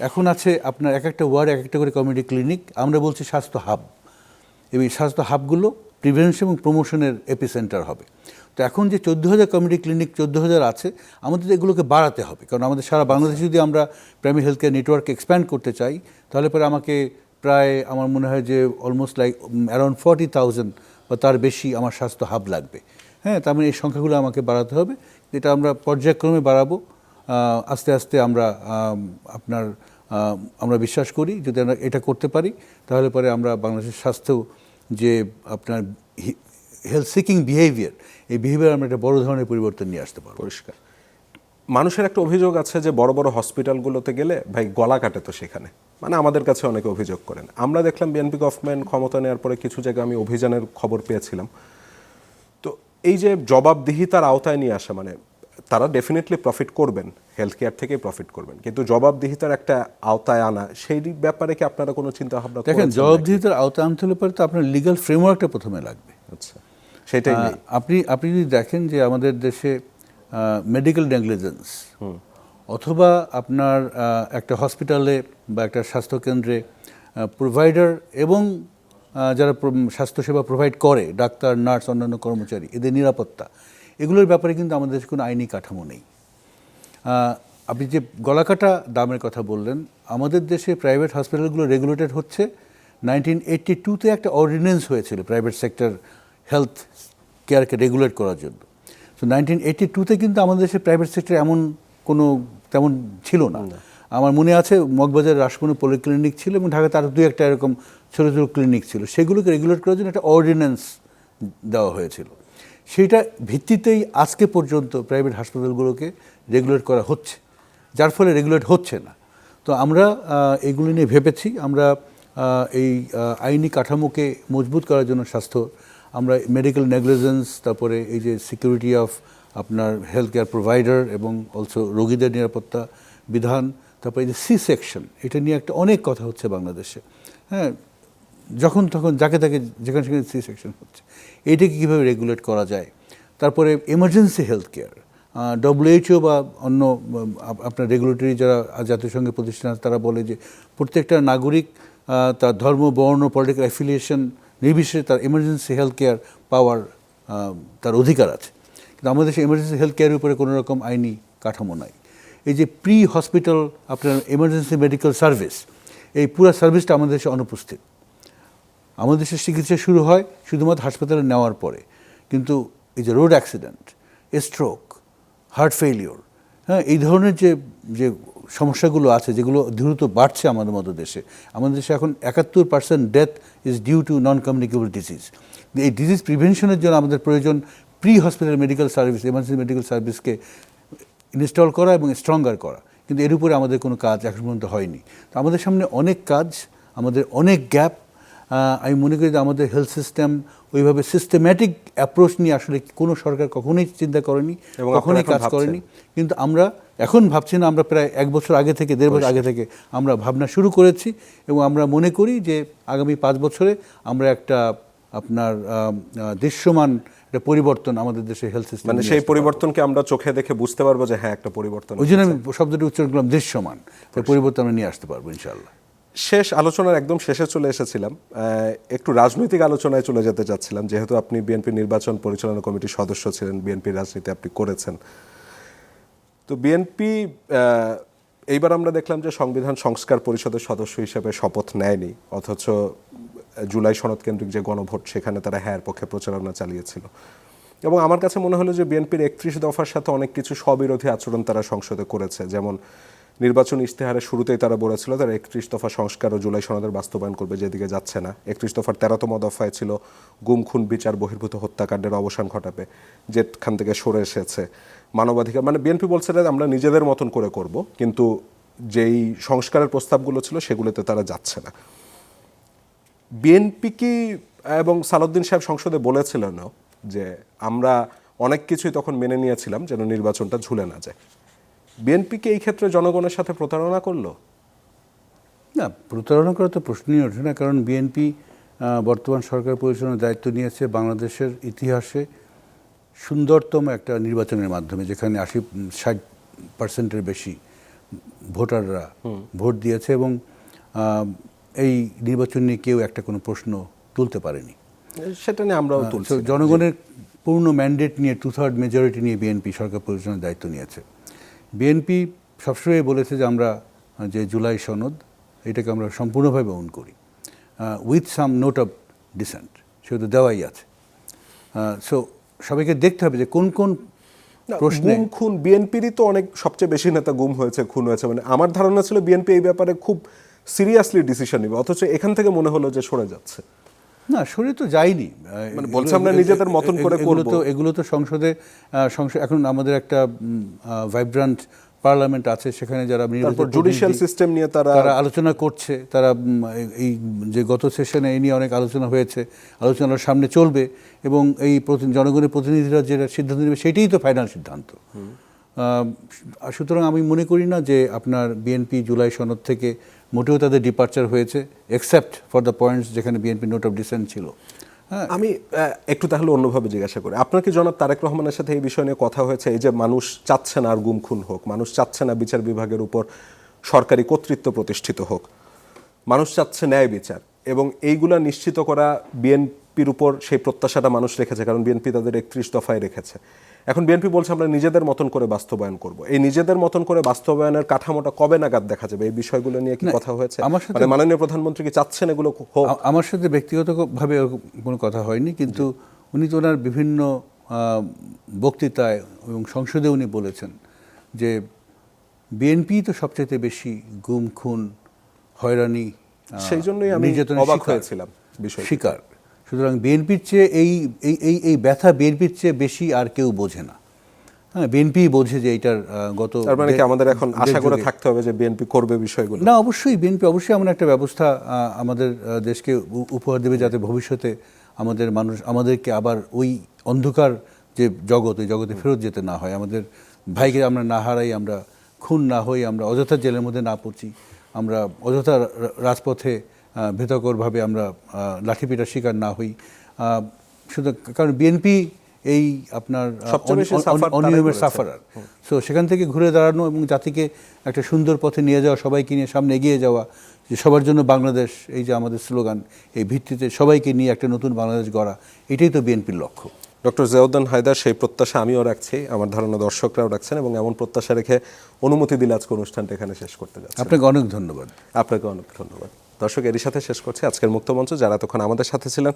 এখন আছে আপনার এক একটা ওয়ার্ড এক একটা করে কমিউনিটি ক্লিনিক, আমরা বলছি স্বাস্থ্য হাব। এই স্বাস্থ্য হাবগুলো প্রিভেনশন এবং প্রমোশনের এপিসেন্টার হবে। তো এখন যে 14,000 কমিউনিটি ক্লিনিক 14,000 আছে, আমাদের এগুলোকে বাড়াতে হবে, কারণ আমাদের সারা বাংলাদেশে যদি আমরা primary health care network expand করতে চাই, তাহলে পরে আমাকে প্রায় আমার মনে হয় যে অলমোস্ট লাইক অ্যারাউন্ড 40,000 বা তার বেশি আমার স্বাস্থ্য হাব লাগবে। হ্যাঁ, তার মানে এই সংখ্যাগুলো আমাকে বাড়াতে হবে, যেটা আমরা পর্যায়ক্রমে বাড়াবো। আস্তে আস্তে আমরা বিশ্বাস করি যদি আমরা এটা করতে পারি, তাহলে পরে আমরা বাংলাদেশের স্বাস্থ্য যে আপনার হেলথ সিকিং বিহেভিয়ার, এই বিহেভিয়ার আমরা একটা বড় ধরনের পরিবর্তন নিয়ে আসতে পারবো। পরিষ্কার। মানুষের একটা অভিযোগ আছে যে বড় বড় হসপিটালগুলোতে গেলে ভাই গলা কাটে, তো সেখানে মানে আমাদের কাছে অনেকে অভিযোগ করেন। আমরা দেখলাম বিএনপি গভর্নমেন্ট ক্ষমতা নেওয়ার পরে কিছু জায়গায় আমি অভিযানের খবর পেয়েছিলাম। তো এই যে জবাবদিহিতার আওতায় নিয়ে আসা, মানে তারা ডেফিনেটলি প্রফিট করবেন, হেলথ কেয়ার থেকেই প্রফিট করবেন, কিন্তু জবাবদিহিতার একটা আওতায় আনা সেই ব্যাপারে কি আপনারা কোনো চিন্তা ভাবনা দেখেন, করেছেন নাকি? জবাবদিহিতার আওতা আনতে হলে পরে তো আপনার লিগ্যাল ফ্রেমওয়ার্কটা প্রথমে লাগবে। আচ্ছা, সেটাই নেই। আপনি যদি দেখেন যে আমাদের দেশে মেডিকেল নেগলিজেন্স অথবা আপনার একটা হসপিটালে বা একটা স্বাস্থ্যকেন্দ্রে প্রোভাইডার এবং যারা স্বাস্থ্যসেবা প্রোভাইড করে, ডাক্তার, নার্স, অন্যান্য কর্মচারী, এদের নিরাপত্তা, এগুলোর ব্যাপারে কিন্তু আমাদের দেশে কোনো আইনি কাঠামো নেই। আপনি যে গলাকাটা দামের কথা বললেন, আমাদের দেশে প্রাইভেট হসপিটালগুলো রেগুলেটেড হচ্ছে 1982-তে একটা অর্ডিন্যান্স হয়েছিল প্রাইভেট সেক্টর হেলথ কেয়ারকে রেগুলেট করার জন্য। তো 1982-তে কিন্তু আমাদের দেশে প্রাইভেট সেক্টর এমন কোনো তেমন ছিল না। আমার মনে আছে মগবাজার রাসমণি পলিক্লিনিক ছিল এবং ঢাকাতে আরও দু একটা এরকম ছোটো ছোটো ক্লিনিক ছিল, সেগুলোকে রেগুলেট করার জন্য একটা অর্ডিন্যান্স দেওয়া হয়েছিল। সেইটা ভিত্তিতেই আজকে পর্যন্ত প্রাইভেট হাসপাতালগুলোকে রেগুলেট করা হচ্ছে, যার ফলে রেগুলেট হচ্ছে না। তো আমরা এগুলো নিয়ে ভেবেছি, আমরা এই আইনি কাঠামোকে মজবুত করার জন্য আমরা মেডিকেল নেগলিজেন্স, তারপরে এই যে সিকিউরিটি অফ আপনার হেলথ কেয়ার প্রোভাইডার এবং অলসো রোগীদের নিরাপত্তা বিধান, তারপরে এই যে সি সেকশন, এটা নিয়ে একটা অনেক কথা হচ্ছে বাংলাদেশে। হ্যাঁ, যখন তখন যাকে তাকে যেখানে সেখানে সি সেকশন হচ্ছে, এইটাকে কীভাবে রেগুলেট করা যায়। তারপরে এমার্জেন্সি হেলথ কেয়ার, WHO বা অন্য আপনার রেগুলেটরি যারা জাতিসংঘের প্রতিষ্ঠান আছে, তারা বলে যে প্রত্যেকটা নাগরিক তার ধর্ম, বর্ণ, পলিটিক্যাল অ্যাফিলিয়েশন নির্বিশেষে তার এমার্জেন্সি হেলথ কেয়ার পাওয়ার তার অধিকার আছে। কিন্তু আমাদের দেশে এমার্জেন্সি হেলথ কেয়ারের উপরে কোনো রকম আইনি কাঠামো নাই। এই যে প্রি হসপিটাল আপনার এমার্জেন্সি মেডিকেল সার্ভিস, এই পুরো সার্ভিসটা আমাদের দেশে অনুপস্থিত। আমাদের দেশে চিকিৎসা শুরু হয় শুধুমাত্র হাসপাতালে নেওয়ার পরে, কিন্তু এই যে road accident, stroke, heart failure, হ্যাঁ, এই ধরনের যে সমস্যাগুলো আছে, যেগুলো দ্রুত বাড়ছে আমাদের মতো দেশে। আমাদের দেশে এখন 71% death is due to non communicable disease. এই ডিজিজ প্রিভেনশনের জন্য আমাদের প্রয়োজন pre hospital medical service, emergency medical সার্ভিসকে ইনস্টল করা এবং স্ট্রঙ্গার করা, কিন্তু এর উপরে আমাদের কোনো কাজ এখন পর্যন্ত হয়নি। তো আমাদের সামনে অনেক কাজ, আমাদের অনেক গ্যাপ। আমি মনে করি যে আমাদের হেলথ সিস্টেম ওইভাবে সিস্টেম্যাটিক অ্যাপ্রোচ নিয়ে আসলে কোনো সরকার কখনোই চিন্তা করেনি, কখনোই কাজ করেনি। কিন্তু আমরা এখন ভাবছি না, আমরা প্রায় 1 বছর আগে থেকে, 1.5 বছর আগে থেকে আমরা ভাবনা শুরু করেছি এবং আমরা মনে করি যে আগামী 5 বছরে আমরা একটা আপনার দৃশ্যমান একটা পরিবর্তন আমাদের দেশের হেলথ সিস্টেম, মানে সেই পরিবর্তনকে আমরা চোখে দেখে বুঝতে পারবো যে হ্যাঁ, একটা পরিবর্তন। ওই জন্য আমি শব্দটি উচ্চারণ করলাম দৃশ্যমান, পরিবর্তন আমরা নিয়ে আসতে পারবো ইনশাআল্লাহ। শেষ আলোচনার একদম শেষে চলে এসেছিলাম, একটু রাজনৈতিক আলোচনায় চলে যেতে চাচ্ছিলাম। যেহেতু আপনি বিএনপি নির্বাচন পরিচালনা কমিটির সদস্য ছিলেন, বিএনপির রাজনীতি আপনি করেছেন, তো বিএনপি এইবার আমরা দেখলাম যে সংবিধান সংস্কার পরিষদের সদস্য হিসেবে শপথ নেয়নি, অথচ জুলাই সনদ কেন্দ্রিক যে গণভোট, সেখানে তারা হ্যাঁর পক্ষে প্রচারণা চালিয়েছিল। এবং আমার কাছে মনে হলো যে বিএনপির 31 দফার সাথে অনেক কিছু স্ববিরোধী আচরণ তারা সংসদে করেছে। যেমন নির্বাচন ইশতেহারের শুরুতেই তারা বলেছিল তারা 31 দফা সংস্কার ও জুলাই সনদের বাস্তবায়ন করবে, যেদিকে যাচ্ছে না। 31 দফার 13তম দফায় ছিল গুম, খুন, বিচার বহির্ভূত হত্যাকাণ্ডের অবসান ঘটাবে, যেখান থেকে সরে এসেছে মানবাধিকার। মানে বিএনপি বলছে যে আমরা নিজেদের মতন করে করব, কিন্তু যেই সংস্কারের প্রস্তাবগুলো ছিল সেগুলোতে তারা যাচ্ছে না। বিএনপি কি, এবং সালাউদ্দিন সাহেব সংসদে বলেছিলেন যে আমরা অনেক কিছুই তখন মেনে নিয়েছিলাম যেন নির্বাচনটা ঝুলে না যায়, বিএনপিকে এই ক্ষেত্রে জনগণের সাথে প্রতারণা করলো? না, প্রতারণা করা তো প্রশ্নই ওঠে না, কারণ বিএনপি বর্তমান সরকার পরিচালনার দায়িত্ব নিয়েছে বাংলাদেশের ইতিহাসে সুন্দরতম একটা নির্বাচনের মাধ্যমে, যেখানে 60% বেশি ভোটাররা ভোট দিয়েছে এবং এই নির্বাচন নিয়ে কেউ একটা কোনো প্রশ্ন তুলতে পারেনি। সেটা নিয়ে আমরাও তুলছি। জনগণের পূর্ণ ম্যান্ডেট নিয়ে, 2/3 মেজরিটি নিয়ে বিএনপি সরকার পরিচালনার দায়িত্ব নিয়েছে। বিএনপি সবসময় বলেছে যে আমরা যে জুলাই সনদ, এটাকে আমরা সম্পূর্ণভাবে ওন করি, with some note of dissent, সেটা তো দেওয়াই আছে। সো সবাইকে দেখতে হবে যে কোন কোন প্রশ্নে গুম, খুন, বিএনপিরই তো অনেক, সবচেয়ে বেশি নেতা গুম হয়েছে, খুন হয়েছে। মানে আমার ধারণা ছিল বিএনপি এই ব্যাপারে খুব সিরিয়াসলি ডিসিশন নেবে, অথচ এখান থেকে মনে হলো যে সরে যাচ্ছে। না, সরে তো যায়নি, মানে বলছে আমরা নিজেদের মতন করে করব। এগুলো তো সংসদে এখন আমাদের একটা ভাইব্রান্ট পার্লামেন্ট আছে, সেখানে যারা জুডিশিয়াল সিস্টেম নিয়ে তারা আলোচনা করছে। তারা এই যে গত সেশনে এই নিয়ে অনেক আলোচনা হয়েছে, আলোচনার সামনে চলবে এবং এই জনগণের প্রতিনিধিরা যেটা সিদ্ধান্ত নেবে সেটাই তো ফাইনাল সিদ্ধান্ত। সুতরাং আমি মনে করি না যে আপনার বিএনপি জুলাই সনদ থেকে মোটেও তাদের ডিপার্চার হয়েছে, এক্সেপ্ট ফর দ্য পয়েন্টস যেখানে বিএনপি নোট অফ ডিসেন্ট ছিল। আমি একটু তাহলে অন্যভাবে জিজ্ঞাসা করি, আপনার কি জনাব তারেক রহমানের সাথে এই বিষয় নিয়ে কথা হয়েছে? এই যে মানুষ চাচ্ছে না আর গুম খুন হোক, মানুষ চাচ্ছে না বিচার বিভাগের উপর সরকারি কর্তৃত্ব প্রতিষ্ঠিত হোক, মানুষ চাচ্ছে ন্যায় বিচার, এবং এইগুলা নিশ্চিত করা বিএনপির উপর সেই প্রত্যাশাটা মানুষ রেখেছে, কারণ বিএনপি তাদের 31 দফায় রেখেছে। এখন বিএনপি বলছে আমরা নিজেদের মতন করে বাস্তবায়ন করব। এই নিজেদের মতন করে বাস্তবায়নের কাঠামোটা কবে নাগাদ দেখা যাবে? এই বিষয়গুলো নিয়ে কি কথা হয়েছে? মানে মাননীয় প্রধানমন্ত্রী কি চাচ্ছেন এগুলো হোক? আমার সাথে ব্যক্তিগতভাবে কোনো কথা হয়নি, কিন্তু উনি তো ওনার বিভিন্ন বক্তৃতায় এবং সংসদে উনি বলেছেন যে বিএনপি তো সবচাইতে বেশি গুম খুন হয়রানি সেই জন্যই আমি অবাক হয়েছিলাম বিষয় শিকার। সুতরাং বিএনপির চেয়ে এই ব্যথা বিএনপির চেয়ে বেশি আর কেউ বোঝে না। হ্যাঁ, বিএনপি বোঝে যে এইটার গত, তার মানে কি আমাদের এখন আশা করে থাকতে হবে যে বিএনপি করবে বিষয়গুলো? না, অবশ্যই বিএনপি অবশ্যই এমন একটা ব্যবস্থা আমাদের দেশকে উপহার দেবে যাতে ভবিষ্যতে আমাদেরকে আবার ওই অন্ধকার যে জগৎ, ওই জগতে ফেরত যেতে না হয়, আমাদের ভাইকে আমরা না হারাই, আমরা খুন না হই, আমরা অযথা জেলের মধ্যে না পড়ছি, আমরা অযথা রাজপথে ভীতকরভাবে আমরা লাঠিপিটার শিকার না হই। শুধু কারণ বিএনপি এই আপনার অনিয়মের সাফারার, সো সেখান থেকে ঘুরে দাঁড়ানো এবং জাতিকে একটা সুন্দর পথে নিয়ে যাওয়া, সবাইকে নিয়ে সামনে এগিয়ে যাওয়া, যে সবার জন্য বাংলাদেশ, এই যে আমাদের স্লোগান, এই ভিত্তিতে সবাইকে নিয়ে একটা নতুন বাংলাদেশ গড়া, এটাই তো বিএনপির লক্ষ্য। ডক্টর জিয়াউদ্দিন হায়দার, সেই প্রত্যাশা আমিও রাখছি, আমার ধারণা দর্শকরাও রাখছেন, এবং এমন প্রত্যাশা রেখে অনুমতি দিলে আজকে অনুষ্ঠানটা এখানে শেষ করতে যাচ্ছি। আপনাকে অনেক ধন্যবাদ। আপনাকে অনেক ধন্যবাদ। দর্শক, এরই সাথে শেষ করছি আজকের মুক্তমঞ্চ। যারা তখন আমাদের সাথে ছিলেন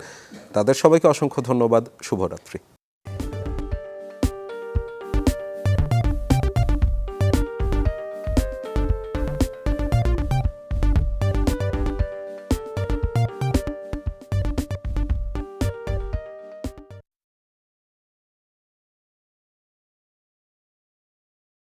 তাদের সবাইকে অসংখ্য ধন্যবাদ। শুভরাত্রি।